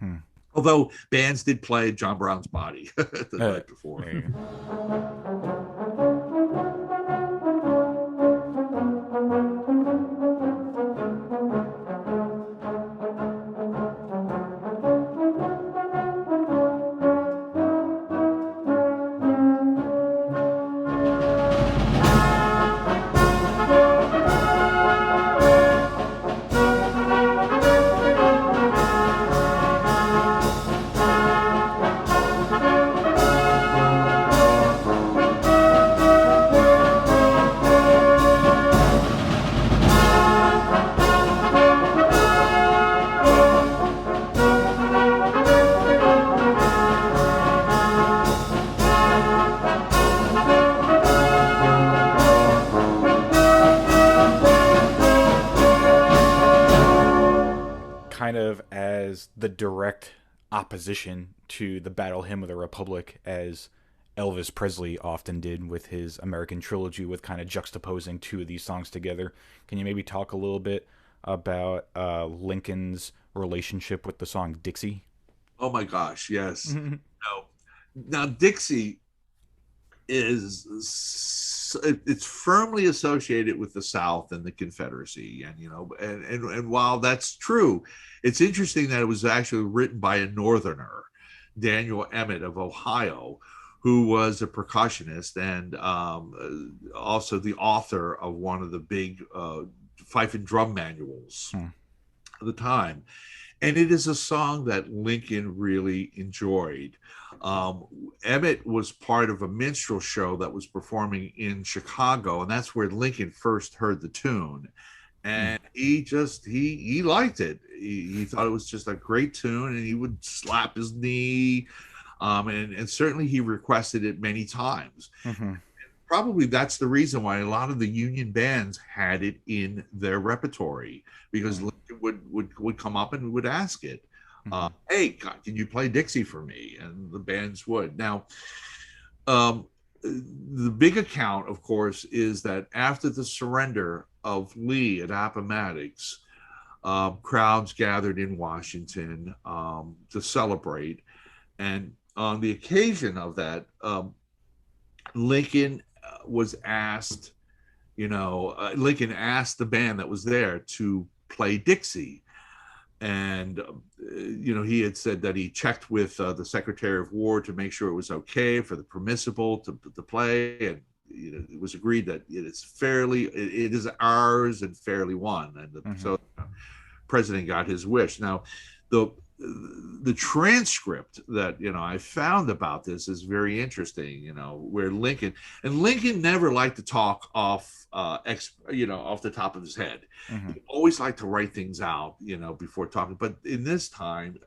although bands did play John Brown's Body the night before. Kind of as the direct opposition to the Battle Hymn of the Republic, as Elvis Presley often did with his American Trilogy, with kind of juxtaposing two of these songs together. Can you maybe talk a little bit about Lincoln's relationship with the song Dixie? Oh my gosh, yes. Now Dixie it's firmly associated with the South and the Confederacy, and while that's true, it's interesting that it was actually written by a Northerner, Daniel Emmett of Ohio, who was a percussionist and also the author of one of the big fife and drum manuals of the time. And it is a song that Lincoln really enjoyed. Emmett was part of a minstrel show that was performing in Chicago, and that's where Lincoln first heard the tune. And he liked it. He thought it was just a great tune, and he would slap his knee. And certainly he requested it many times. Probably that's the reason why a lot of the Union bands had it in their repertory, because Lincoln would come up and would ask it. Hey, can you play Dixie for me? And the bands would. Now, the big account, of course, is that after the surrender of Lee at Appomattox, crowds gathered in Washington to celebrate. And on the occasion of that, Lincoln was asked, Lincoln asked the band that was there to play Dixie. And, he had said that he checked with the Secretary of War to make sure it was okay for the permissible to play. And, it was agreed that it is ours and fairly won. And so the president got his wish. Now, the transcript that I found about this is very interesting. Where Lincoln never liked to talk off off the top of his head. He always liked to write things out before talking. But in this time,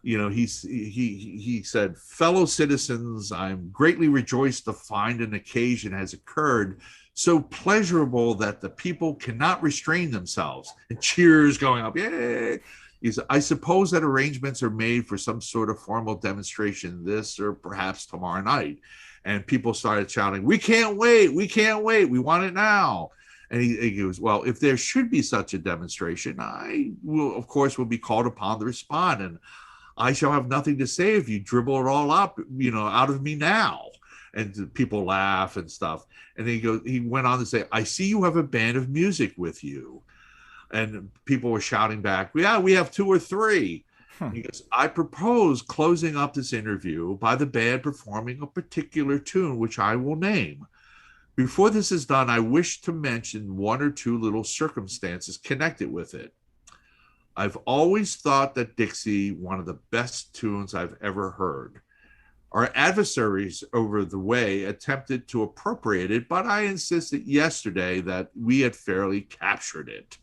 he said, "Fellow citizens, I'm greatly rejoiced to find an occasion has occurred so pleasurable that the people cannot restrain themselves." And cheers going up. Yay! He said, "I suppose that arrangements are made for some sort of formal demonstration this or perhaps tomorrow night." And people started shouting, "We can't wait. We can't wait. We want it now." And he goes, "Well, if there should be such a demonstration, I will, of course, will be called upon to respond. And I shall have nothing to say if you dribble it all up, out of me now." And people laugh and stuff. And he went on to say, "I see you have a band of music with you." And people were shouting back, "Yeah, we have 2 or 3. He goes, "I propose closing up this interview by the band performing a particular tune, which I will name. Before this is done, I wish to mention 1 or 2 little circumstances connected with it. I've always thought that Dixie, one of the best tunes I've ever heard. Our adversaries over the way attempted to appropriate it, but I insisted yesterday that we had fairly captured it.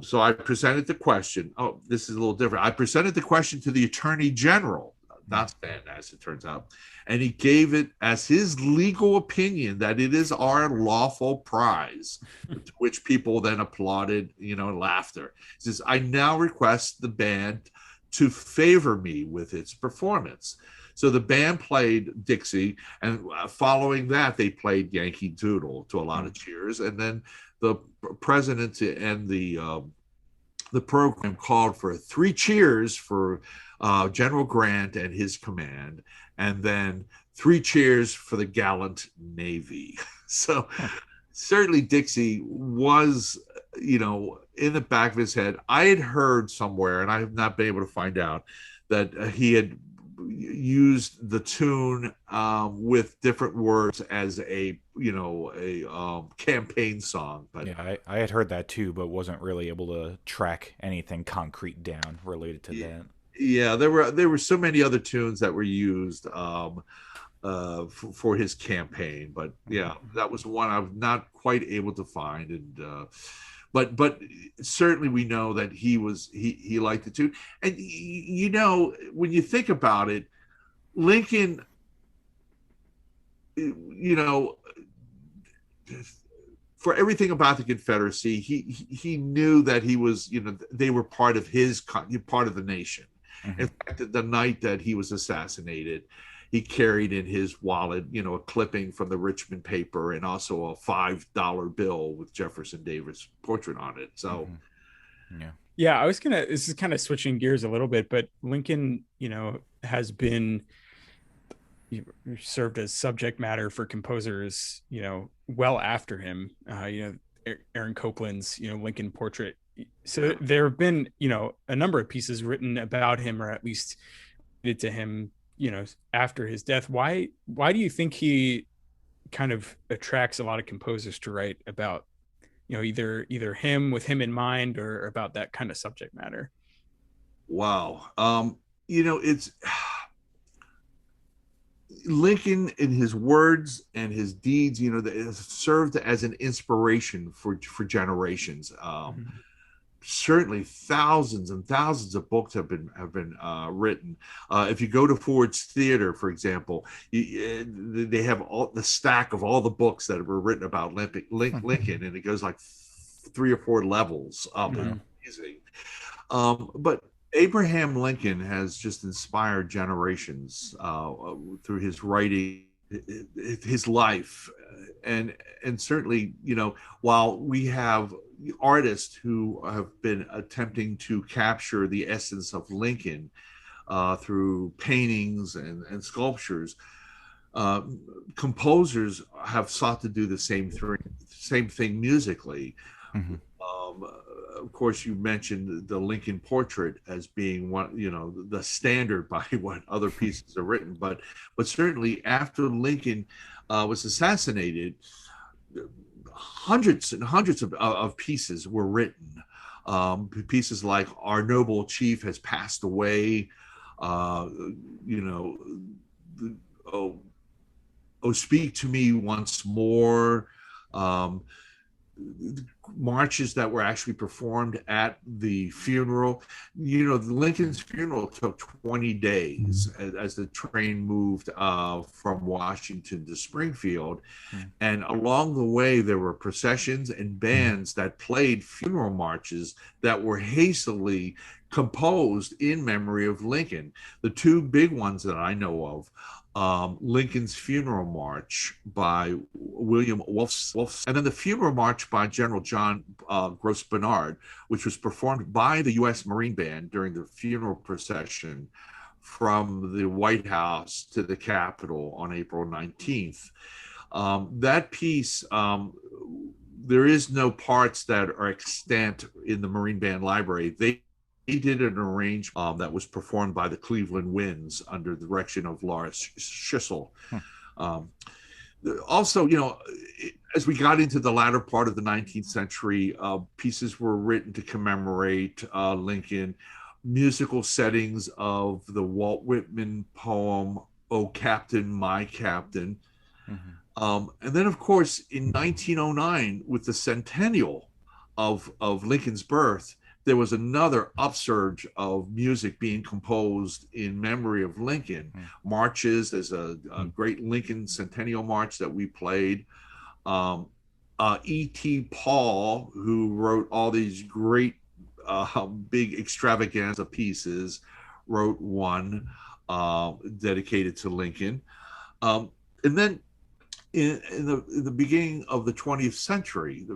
So I presented the question." Oh, this is a little different. "I presented the question to the Attorney General," not Stan, as it turns out, "and he gave it as his legal opinion that it is our lawful prize," to which people then applauded, laughter. He says, "I now request the band to favor me with its performance." So the band played Dixie, and following that, they played Yankee Doodle to a lot of cheers. And then the president to end the program called for 3 cheers for General Grant and his command, and then 3 cheers for the gallant Navy. So certainly Dixie was, in the back of his head. I had heard somewhere, and I have not been able to find out, that he had used the tune with different words as a campaign song. But yeah, I had heard that too, but wasn't really able to track anything concrete down related to that. Yeah, there were so many other tunes that were used for his campaign, but yeah, that was one I was not quite able to find. And but certainly we know that he liked the tune. And when you think about it, Lincoln, for everything about the Confederacy, he knew that he was, they were part of part of the nation. In fact, the night that he was assassinated, he carried in his wallet, a clipping from the Richmond paper and also a $5 bill with Jefferson Davis' portrait on it. So, yeah, this is kind of switching gears a little bit, but Lincoln, has been served as subject matter for composers, well after him. Aaron Copland's, Lincoln portrait. So there have been, a number of pieces written about him, or at least related to him, after his death. Why do you think he kind of attracts a lot of composers to write about, either him with him in mind, or about that kind of subject matter? Wow. It's Lincoln in his words and his deeds, that served as an inspiration for generations. Certainly, thousands and thousands of books have been written. If you go to Ford's Theater, for example, they have all the stack of all the books that were written about Lincoln, and it goes like 3 or 4 levels up. And amazing. But Abraham Lincoln has just inspired generations through his writing, his life, and certainly, while we have artists who have been attempting to capture the essence of Lincoln through paintings and sculptures, composers have sought to do the same thing musically. Of course, you mentioned the Lincoln portrait as being one, the standard by what other pieces are written. But certainly after Lincoln was assassinated, hundreds and hundreds of pieces were written. Pieces like "Our Noble Chief Has Passed Away," "Oh, Speak to Me Once More." Marches that were actually performed at the funeral. Lincoln's funeral took 20 days as the train moved from Washington to Springfield. And along the way, there were processions and bands that played funeral marches that were hastily composed in memory of Lincoln. The 2 big ones that I know of, Lincoln's Funeral March by William Wolfe, and then the Funeral March by General John Gross Bernard, which was performed by the U.S. Marine Band during the funeral procession from the White House to the Capitol on April 19th. That piece, there is no parts that are extant in the Marine Band library. They did an arrangement that was performed by the Cleveland Winds under the direction of Laura Schissel. Also, as we got into the latter part of the 19th century, pieces were written to commemorate Lincoln. Musical settings of the Walt Whitman poem, "Oh Captain, My Captain." And then, of course, in 1909, with the centennial of Lincoln's birth, there was another upsurge of music being composed in memory of Lincoln. Marches, there's a great Lincoln Centennial March that we played. E.T. Paul, who wrote all these great big extravaganza pieces, wrote one dedicated to Lincoln. And then in the beginning of the 20th century,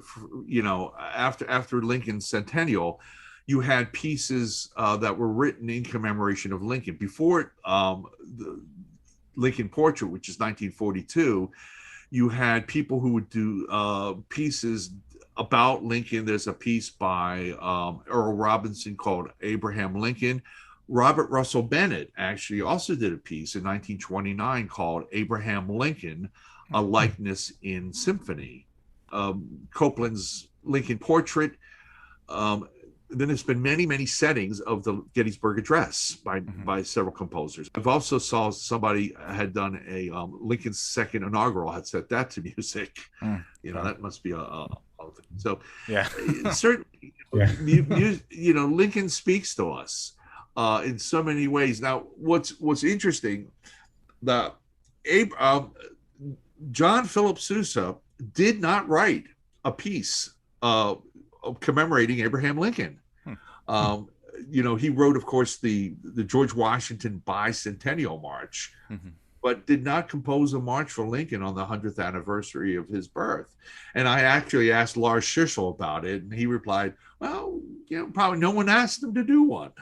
after Lincoln's centennial, you had pieces that were written in commemoration of Lincoln. Before the Lincoln portrait, which is 1942, you had people who would do pieces about Lincoln. There's a piece by Earl Robinson called "Abraham Lincoln." Robert Russell Bennett actually also did a piece in 1929 called "Abraham Lincoln, a Likeness in Symphony." Copeland's Lincoln portrait. Then there's been many settings of the Gettysburg Address by several composers. I've also saw somebody had done a Lincoln's second inaugural, had set that to music. That must be a so yeah. Certainly, Lincoln speaks to us in so many ways. Now, what's interesting, that John Philip Sousa did not write a piece commemorating Abraham Lincoln. He wrote, of course, the George Washington Bicentennial March, but did not compose a march for Lincoln on the 100th anniversary of his birth. And I actually asked Lars Schissel about it, and he replied, well, probably no one asked him to do one.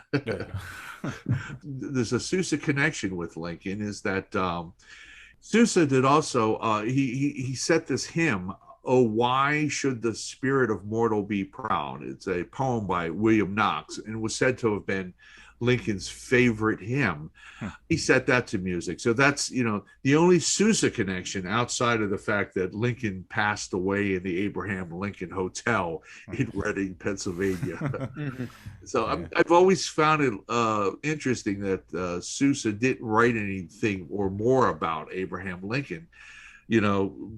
There's a Sousa connection with Lincoln, is that Sousa did also, he set this hymn, "Oh, Why Should the Spirit of Mortal Be Proud?" It's a poem by William Knox, and was said to have been Lincoln's favorite hymn. Hmm. He set that to music. So that's, the only Sousa connection outside of the fact that Lincoln passed away in the Abraham Lincoln Hotel in Reading, Pennsylvania. So Yeah. I've always found it interesting that Sousa didn't write anything or more about Abraham Lincoln,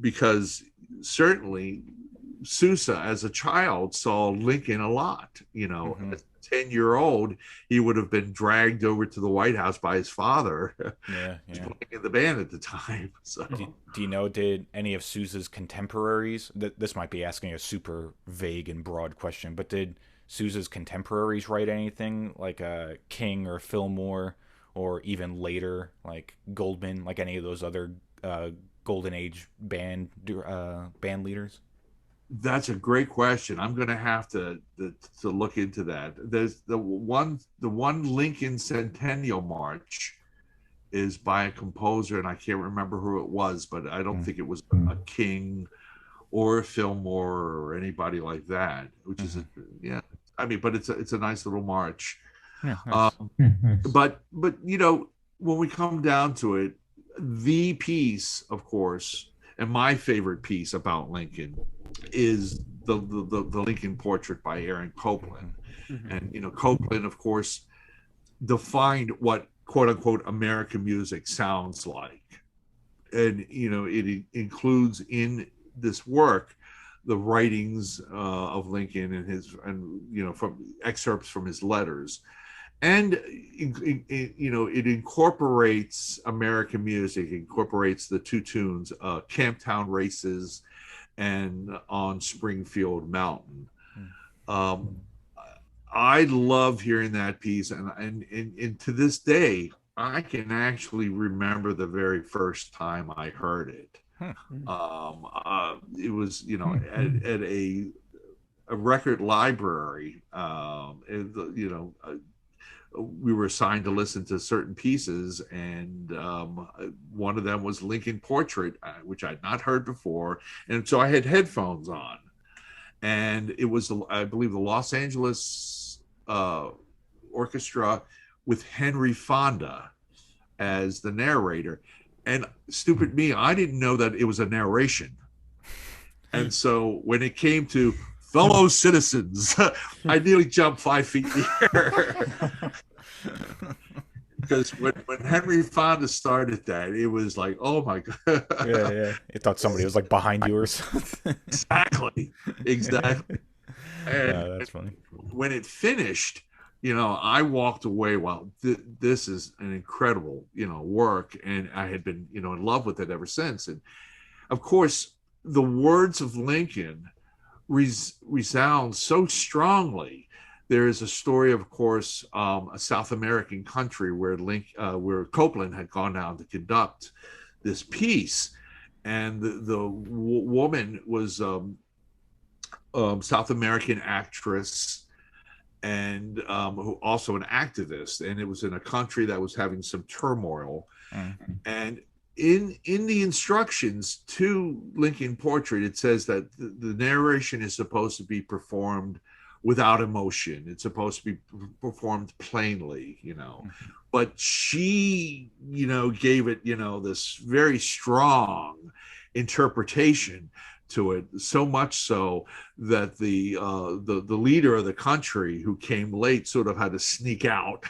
because certainly Sousa as a child saw Lincoln a lot. As a 10-year-old, he would have been dragged over to the White House by his father. Yeah. Playing in the band at the time. So Do you know, did any of Sousa's contemporaries, this might be asking a super vague and broad question, but did Sousa's contemporaries write anything like King or Fillmore, or even later like Goldman, like any of those other Golden Age band leaders? that's a great question. I'm going to have to look into that. There's the one Lincoln Centennial March is by a composer, and I can't remember who it was, but I don't think it was a King or a Fillmore or anybody like that. Which is but it's a nice little march. Yeah, nice. But when we come down to it, the piece, of course, and my favorite piece about Lincoln is the Lincoln Portrait by Aaron Copland. And Copland, of course, defined what quote unquote American music sounds like, and it includes in this work the writings of Lincoln and from excerpts from his letters. And it incorporates American music, incorporates the two tunes, Camptown Races and On Springfield Mountain. I love hearing that piece, and to this day, I can actually remember the very first time I heard it. It was, at a record library. We were assigned to listen to certain pieces, and one of them was Lincoln Portrait, which I'd not heard before, and so I had headphones on, and it was, I believe, the Los Angeles Orchestra with Henry Fonda as the narrator. And stupid me, I didn't know that it was a narration. And so when it came to fellow citizens, I nearly jumped 5 feet in the air. Because when Henry Fonda started that, it was like, oh my God. Yeah. I thought somebody was like behind you or something. Exactly. And that's funny. When it finished, I walked away. Well, this is an incredible, work. And I had been, in love with it ever since. And of course, the words of Lincoln resound so strongly. There is a story, of course, a South American country where Copland had gone down to conduct this piece, and the woman was South American actress and who also an activist, and it was in a country that was having some turmoil. And in the instructions to Lincoln Portrait, it says that the narration is supposed to be performed without emotion. It's supposed to be performed plainly, but she, gave it, this very strong interpretation to it, so much so that the leader of the country, who came late, sort of had to sneak out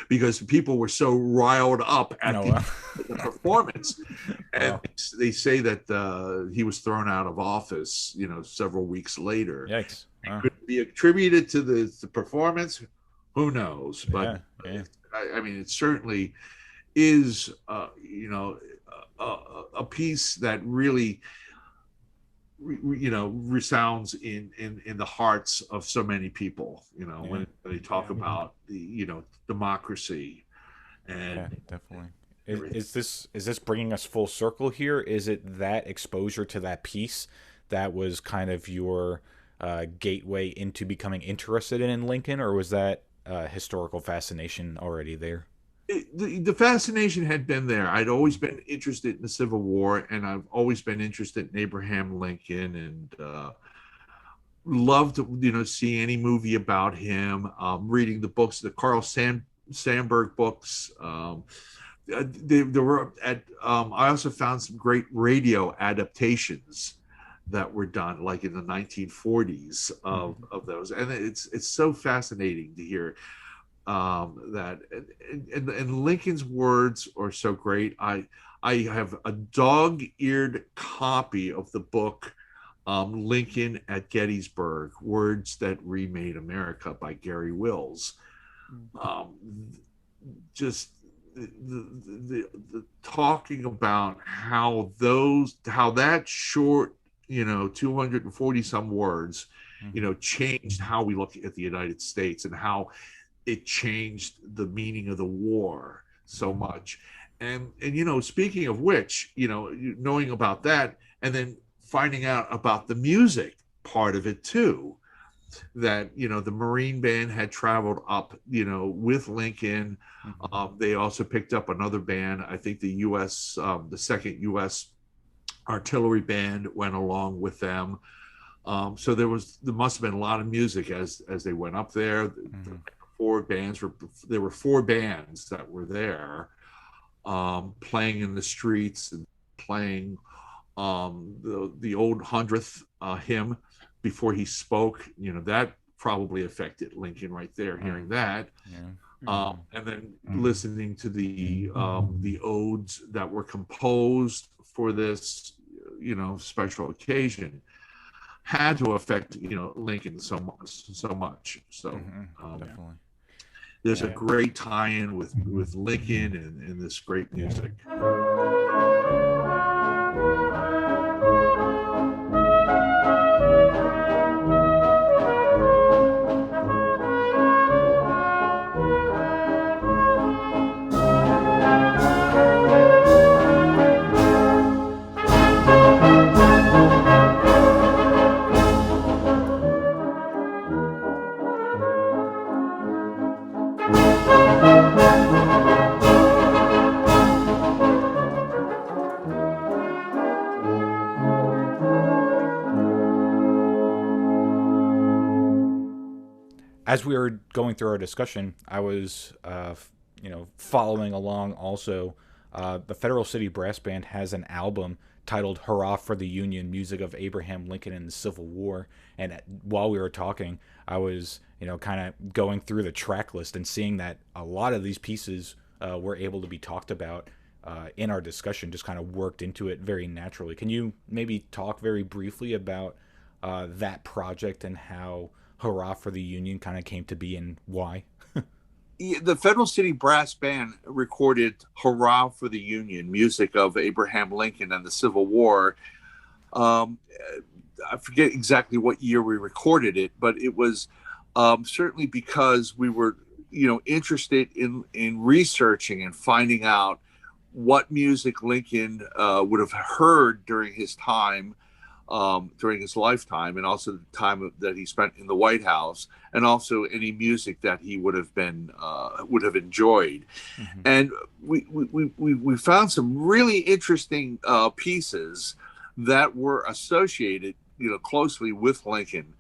because people were so riled up at the performance. And they say that he was thrown out of office, several weeks later. Yikes. Could it be attributed to the performance? Who knows? But I mean, it certainly is, a piece that really, resounds in the hearts of so many people. When they talk about the, democracy. And definitely. Is this bringing us full circle here? Is it that exposure to that piece that was kind of your gateway into becoming interested in Lincoln, or was that historical fascination already there? The fascination had been there. I'd always been interested in the Civil War, and I've always been interested in Abraham Lincoln, and Loved to, see any movie about him. Reading the books, the Sandburg books. There were I also found some great radio adaptations that were done, like in the 1940s of those, and it's so fascinating to hear that. And Lincoln's words are so great. I have a dog-eared copy of the book Lincoln at Gettysburg: Words That Remade America by Gary Wills. Just the talking about how that short 240 some words changed how we look at the United States, and how it changed the meaning of the war so much. And speaking of which, knowing about that, and then finding out about the music part of it too, that the Marine Band had traveled up with Lincoln. They also picked up another band. I think the second U.S. Artillery Band went along with them. So there must have been a lot of music as they went up there. There were four bands that were there, playing in the streets and playing the old 100th hymn before he spoke. That probably affected Lincoln right there, hearing that. And then listening to the odes that were composed for this special occasion had to affect Lincoln so much. So definitely. There's a great tie-in with Lincoln and this great music. As we were going through our discussion, I was, following along. Also, the Federal City Brass Band has an album titled "Hurrah for the Union: Music of Abraham Lincoln and the Civil War." And while we were talking, I was, kind of going through the track list and seeing that a lot of these pieces were able to be talked about in our discussion. Just kind of worked into it very naturally. Can you maybe talk very briefly about that project and how Hurrah for the Union kind of came to be and why? The Federal City Brass Band recorded "Hurrah for the Union," music of Abraham Lincoln and the Civil War. I forget exactly what year we recorded it, but it was certainly because we were, interested in researching and finding out what music Lincoln would have heard during his time, during his lifetime, and also the time that he spent in the White House, and also any music that he would have enjoyed. And we found some really interesting pieces that were associated, closely with Lincoln.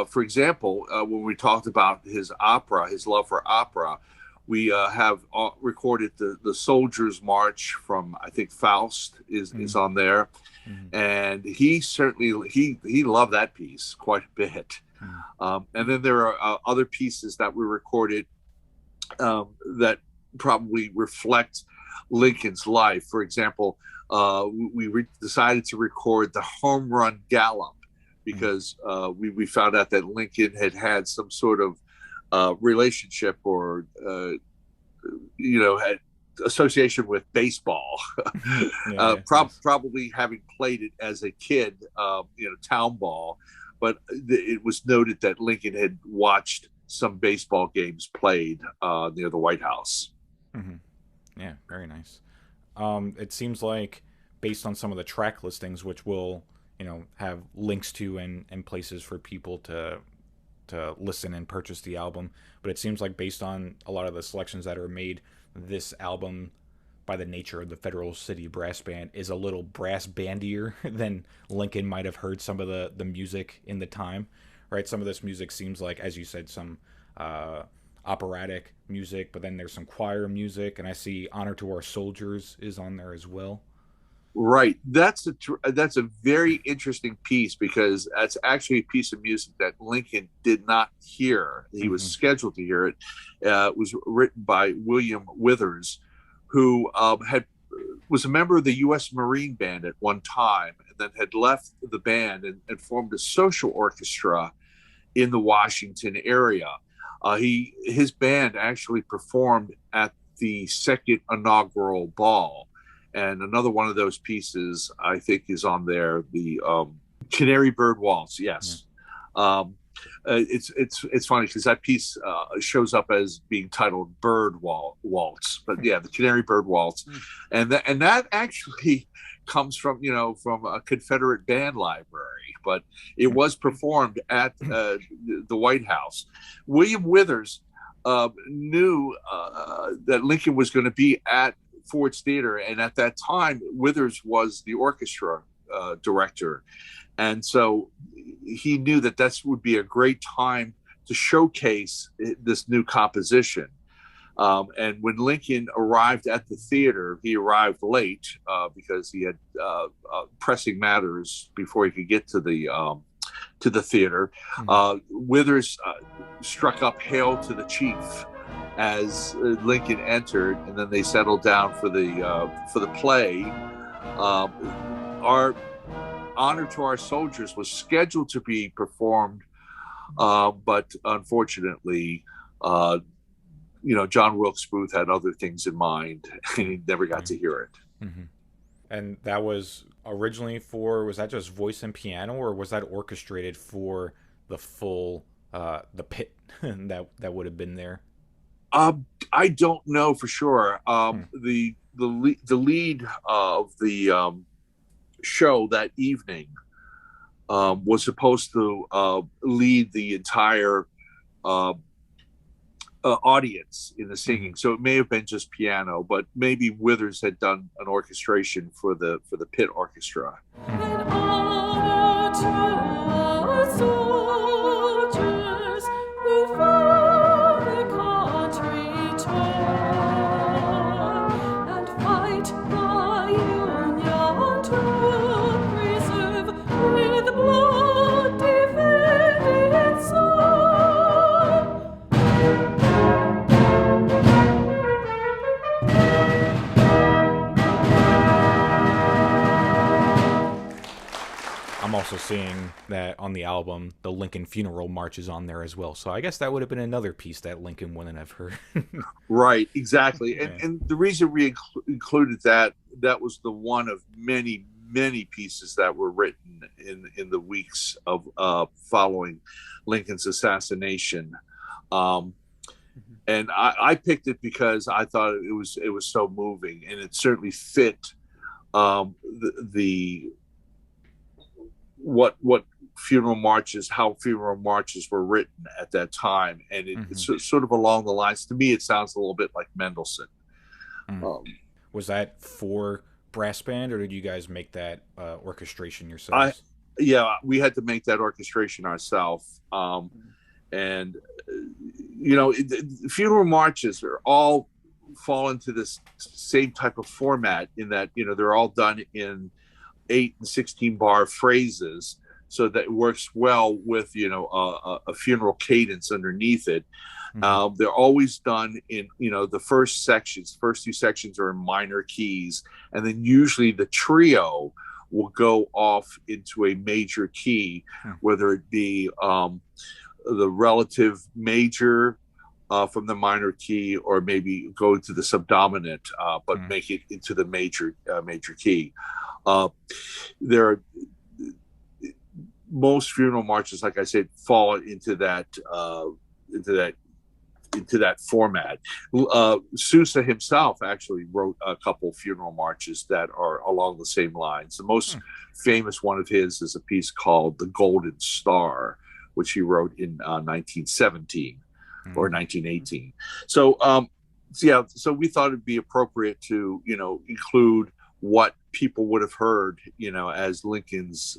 For example, when we talked about his love for opera, we have recorded the Soldiers' March from, I think, Faust is on there. And he certainly he loved that piece quite a bit. And then there are other pieces that were recorded that probably reflect Lincoln's life. For example, we decided to record the Home Run Gallop because we found out that Lincoln had some sort of relationship or had association with baseball. Probably having played it as a kid, town ball. But it was noted that Lincoln had watched some baseball games played near the White House. Yeah, very nice. It seems like, based on some of the track listings, which we'll have links to and places for people to listen and purchase the album, but it seems like, based on a lot of the selections that are made, this album by the nature of the Federal City Brass Band, is a little brass bandier than Lincoln might have heard some of the music in the time, right? Some of this music seems like, as you said, some operatic music, but then there's some choir music, and I see Honor to Our Soldiers is on there as well. Right. That's a very interesting piece, because that's actually a piece of music that Lincoln did not hear. He was scheduled to hear it. It was written by William Withers, who was a member of the U.S. Marine Band at one time, and then had left the band and formed a social orchestra in the Washington area. His band actually performed at the second inaugural ball. And another one of those pieces, I think, is on there, the Canary Bird Waltz. Yes. It's funny because that piece shows up as being titled Bird Waltz. But yeah, the Canary Bird Waltz. And that actually comes from a Confederate band library, but it was performed at the White House. William Withers knew that Lincoln was going to be at Ford's Theater, and at that time Withers was the orchestra director, and so he knew that would be a great time to showcase this new composition. And when Lincoln arrived at the theater, he arrived late because he had pressing matters before he could get to the theater. Withers struck up "Hail to the Chief" as Lincoln entered, and then they settled down for the play. Our Honor to Our Soldiers was scheduled to be performed, but unfortunately, John Wilkes Booth had other things in mind, and he never got to hear it. And that was originally was that just voice and piano, or was that orchestrated for the full the pit that would have been there? I don't know for sure. The lead of the show that evening was supposed to lead the entire audience in the singing, so it may have been just piano, but maybe Withers had done an orchestration for the pit orchestra. I'm also seeing that on the album, the Lincoln Funeral March is on there as well. So I guess that would have been another piece that Lincoln wouldn't have heard. Right, exactly. And the reason we included that was the one of many, many pieces that were written in the weeks of following Lincoln's assassination. And I picked it because I thought it was so moving, and it certainly fit what funeral marches, how funeral marches were written at that time, and it's sort of along the lines. To me, it sounds a little bit like Mendelssohn. Was that for brass band, or did you guys make that orchestration yourselves? We had to make that orchestration ourselves. And funeral marches are all fall into this same type of format, in that they're all done in 8 and 16 bar phrases, so that it works well with a funeral cadence underneath it. They're always done in the first two sections are in minor keys, and then usually the trio will go off into a major key, whether it be the relative major from the minor key, or maybe go to the subdominant, but make it into the major key. Most funeral marches, like I said, fall into that format. Sousa himself actually wrote a couple funeral marches that are along the same lines. The most famous one of his is a piece called "The Golden Star," which he wrote in 1917 or 1918. So yeah, so we thought it'd be appropriate to, include what people would have heard, as Lincoln's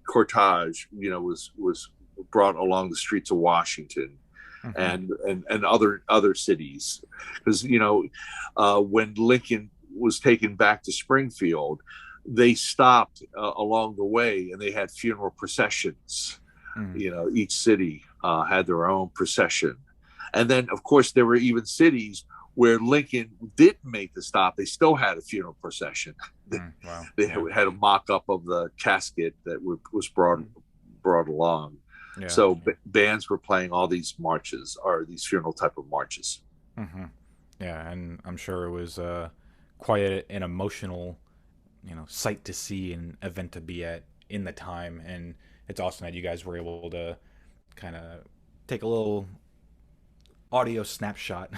cortege, was brought along the streets of Washington. Mm-hmm. and other cities, because when Lincoln was taken back to Springfield, they stopped along the way and they had funeral processions. Each city had their own procession, and then of course there were even cities where Lincoln didn't make the stop. They still had a funeral procession. Wow. They had a mock-up of the casket that was brought along. Yeah. So bands were playing all these marches, or these funeral type of marches. Mm-hmm. Yeah, and I'm sure it was quite an emotional, sight to see and event to be at in the time. And it's awesome that you guys were able to kind of take a little audio snapshot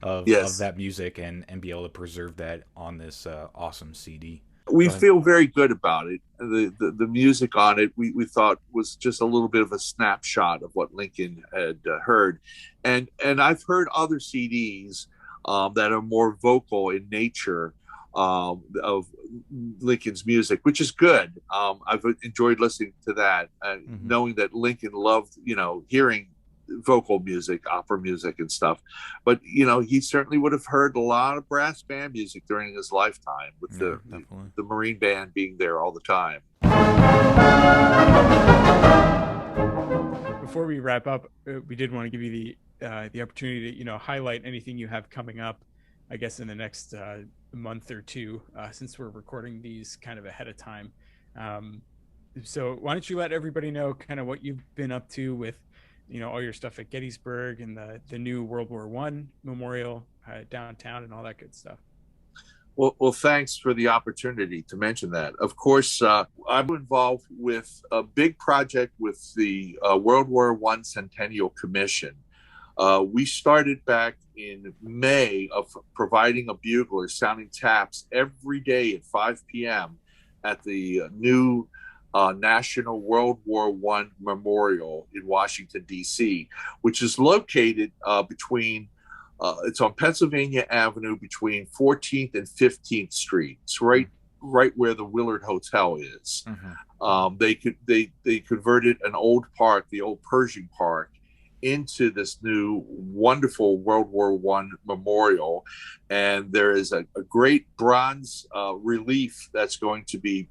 of that music and be able to preserve that on this awesome CD. We feel very good about it. The music on it, we thought was just a little bit of a snapshot of what Lincoln had heard. And I've heard other CDs that are more vocal in nature of Lincoln's music, which is good. I've enjoyed listening to that, and knowing that Lincoln loved, hearing vocal music, opera music and stuff. But he certainly would have heard a lot of brass band music during his lifetime, with the Marine Band being there all the time. Before we wrap up, we did want to give you the opportunity to highlight anything you have coming up, I guess, in the next month or two, since we're recording these kind of ahead of time. So why don't you let everybody know kind of what you've been up to with all your stuff at Gettysburg and the new World War I memorial downtown and all that good stuff. Well, thanks for the opportunity to mention that. Of course, I'm involved with a big project with the World War I Centennial Commission. We started back in May of providing a bugler sounding taps every day at 5 p.m. at the new National World War I Memorial in Washington, D.C., which is located between, it's on Pennsylvania Avenue between 14th and 15th Street. It's right where the Willard Hotel is. They converted an old park, the old Pershing Park, into this new wonderful World War I memorial. And there is a great bronze relief that's going to be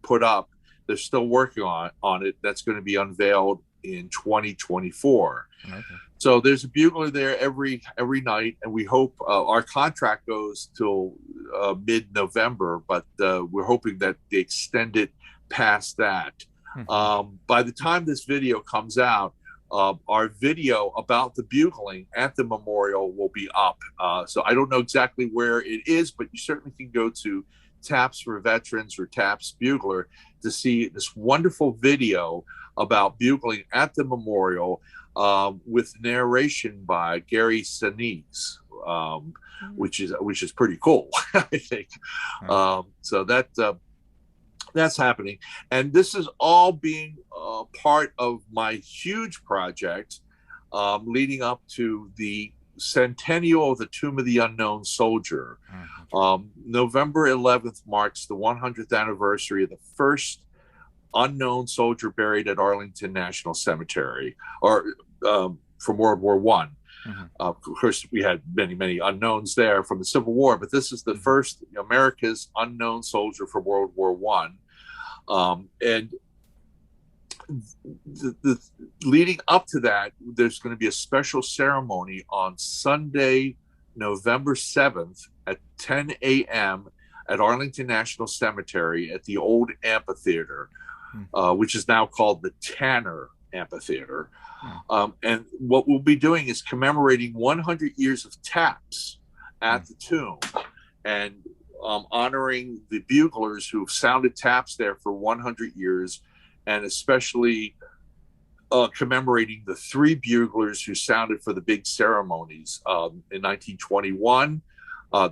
put up. They're still working on it. That's going to be unveiled in 2024. Okay. So there's a bugler there every night, and we hope our contract goes till mid-November, but we're hoping that they extend it past that. By the time this video comes out, our video about the bugling at the memorial will be up. So I don't know exactly where it is, but you certainly can go to Taps for Veterans or Taps Bugler to see this wonderful video about bugling at the memorial, with narration by Gary Sinise, which is pretty cool, I think. So that's happening, and this is all being part of my huge project leading up to the centennial of the Tomb of the Unknown Soldier. November 11th marks the 100th anniversary of the first unknown soldier buried at Arlington National Cemetery, or from World War I. Of course, we had many unknowns there from the Civil War, but this is the first America's unknown soldier from World War I. And the leading up to that, there's going to be a special ceremony on Sunday, November 7th at 10 a.m. at Arlington National Cemetery at the old amphitheater, which is now called the Tanner Amphitheater. And what we'll be doing is commemorating 100 years of taps at the tomb, and honoring the buglers who've sounded taps there for 100 years, and especially commemorating the 3 buglers who sounded for the big ceremonies. In 1921,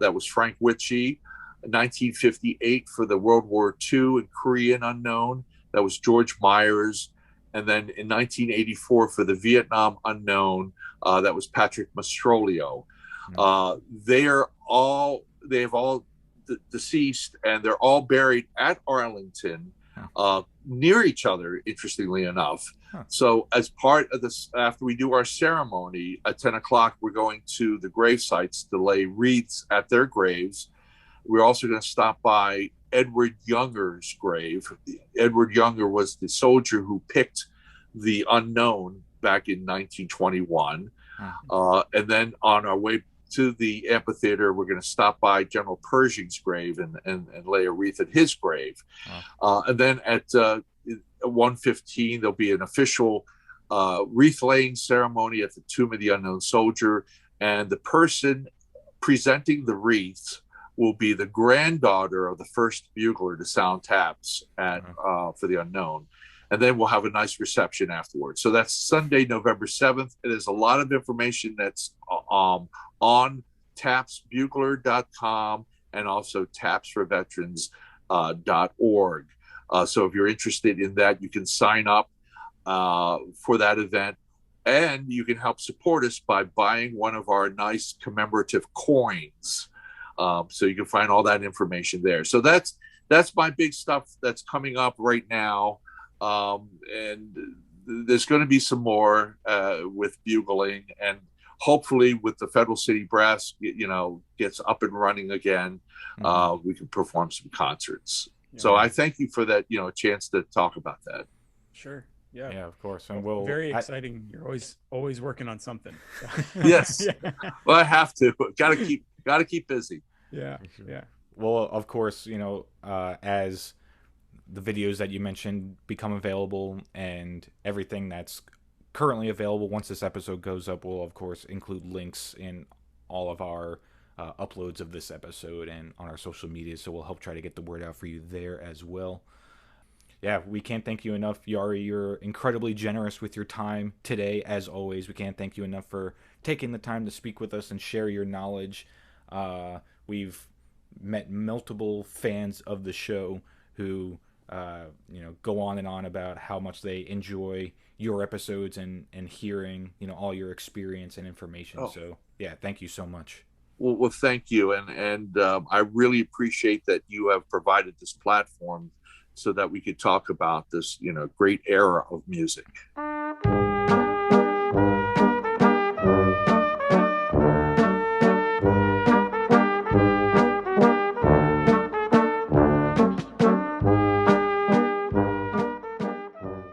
that was Frank Witchey. In 1958, for the World War II and Korean unknown, that was George Myers. And then in 1984, for the Vietnam unknown, that was Patrick Mastrolio. They have all deceased, and they're all buried at Arlington, near each other, interestingly enough. So as part of this, after we do our ceremony at 10 o'clock, we're going to the grave sites to lay wreaths at their graves. We're also going to stop by Edward Younger's grave. Edward Younger was the soldier who picked the unknown back in 1921. And then on our way to the amphitheater, we're going to stop by General Pershing's grave and lay a wreath at his grave. And then at 1:15, there'll be an official wreath laying ceremony at the Tomb of the Unknown Soldier. And the person presenting the wreaths will be the granddaughter of the first bugler to sound taps for the unknown. And then we'll have a nice reception afterwards. So that's Sunday, November 7th. There's a lot of information that's on tapsbugler.com and also tapsforveterans.org. So if you're interested in that, you can sign up for that event. And you can help support us by buying one of our nice commemorative coins. So you can find all that information there. So that's my big stuff that's coming up right now. And there's going to be some more with bugling, and hopefully with the Federal City Brass, gets up and running again, we can perform some concerts. Yeah. So I thank you for that, a chance to talk about that. Sure. Yeah. Yeah, of course. And very exciting. You're always working on something. Yes. Yeah. Well, I have to. Got to keep busy. Yeah. Yeah. Well, of course, as the videos that you mentioned become available and everything that's currently available once this episode goes up, we'll of course include links in all of our uploads of this episode and on our social media, so we'll help try to get the word out for you there as well. Yeah, we can't thank you enough, Jari. You're incredibly generous with your time today, as always. We can't thank you enough for taking the time to speak with us and share your knowledge. We've met multiple fans of the show who go on and on about how much they enjoy your episodes and hearing, all your experience and information. So yeah, thank you so much. Well, thank you. And I really appreciate that you have provided this platform so that we could talk about this, great era of music.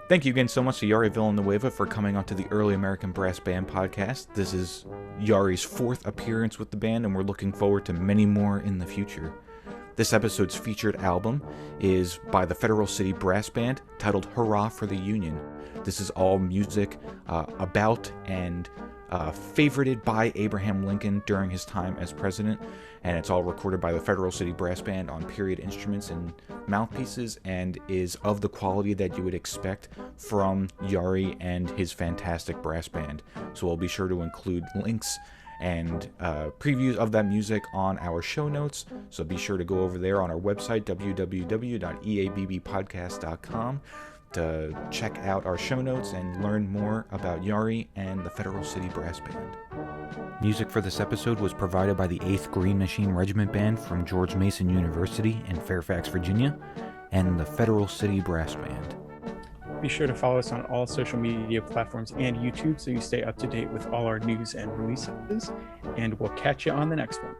Thank you again so much to Jari Villanueva for coming onto the Early American Brass Band podcast. This is Yari's 4th appearance with the band, and we're looking forward to many more in the future. This episode's featured album is by the Federal City Brass Band, titled Hurrah for the Union. This is all music about and favorited by Abraham Lincoln during his time as president, and it's all recorded by the Federal City Brass Band on period instruments and mouthpieces, and is of the quality that you would expect from Jari and his fantastic brass band. So we'll be sure to include links and previews of that music on our show notes, so be sure to go over there on our website, www.eabbpodcast.com, to check out our show notes and learn more about Jari and the Federal City Brass Band. Music for this episode was provided by the 8th Green Machine Regiment Band from George Mason University in Fairfax, Virginia, and the Federal City Brass Band. Be sure to follow us on all social media platforms and YouTube so you stay up to date with all our news and releases, and we'll catch you on the next one.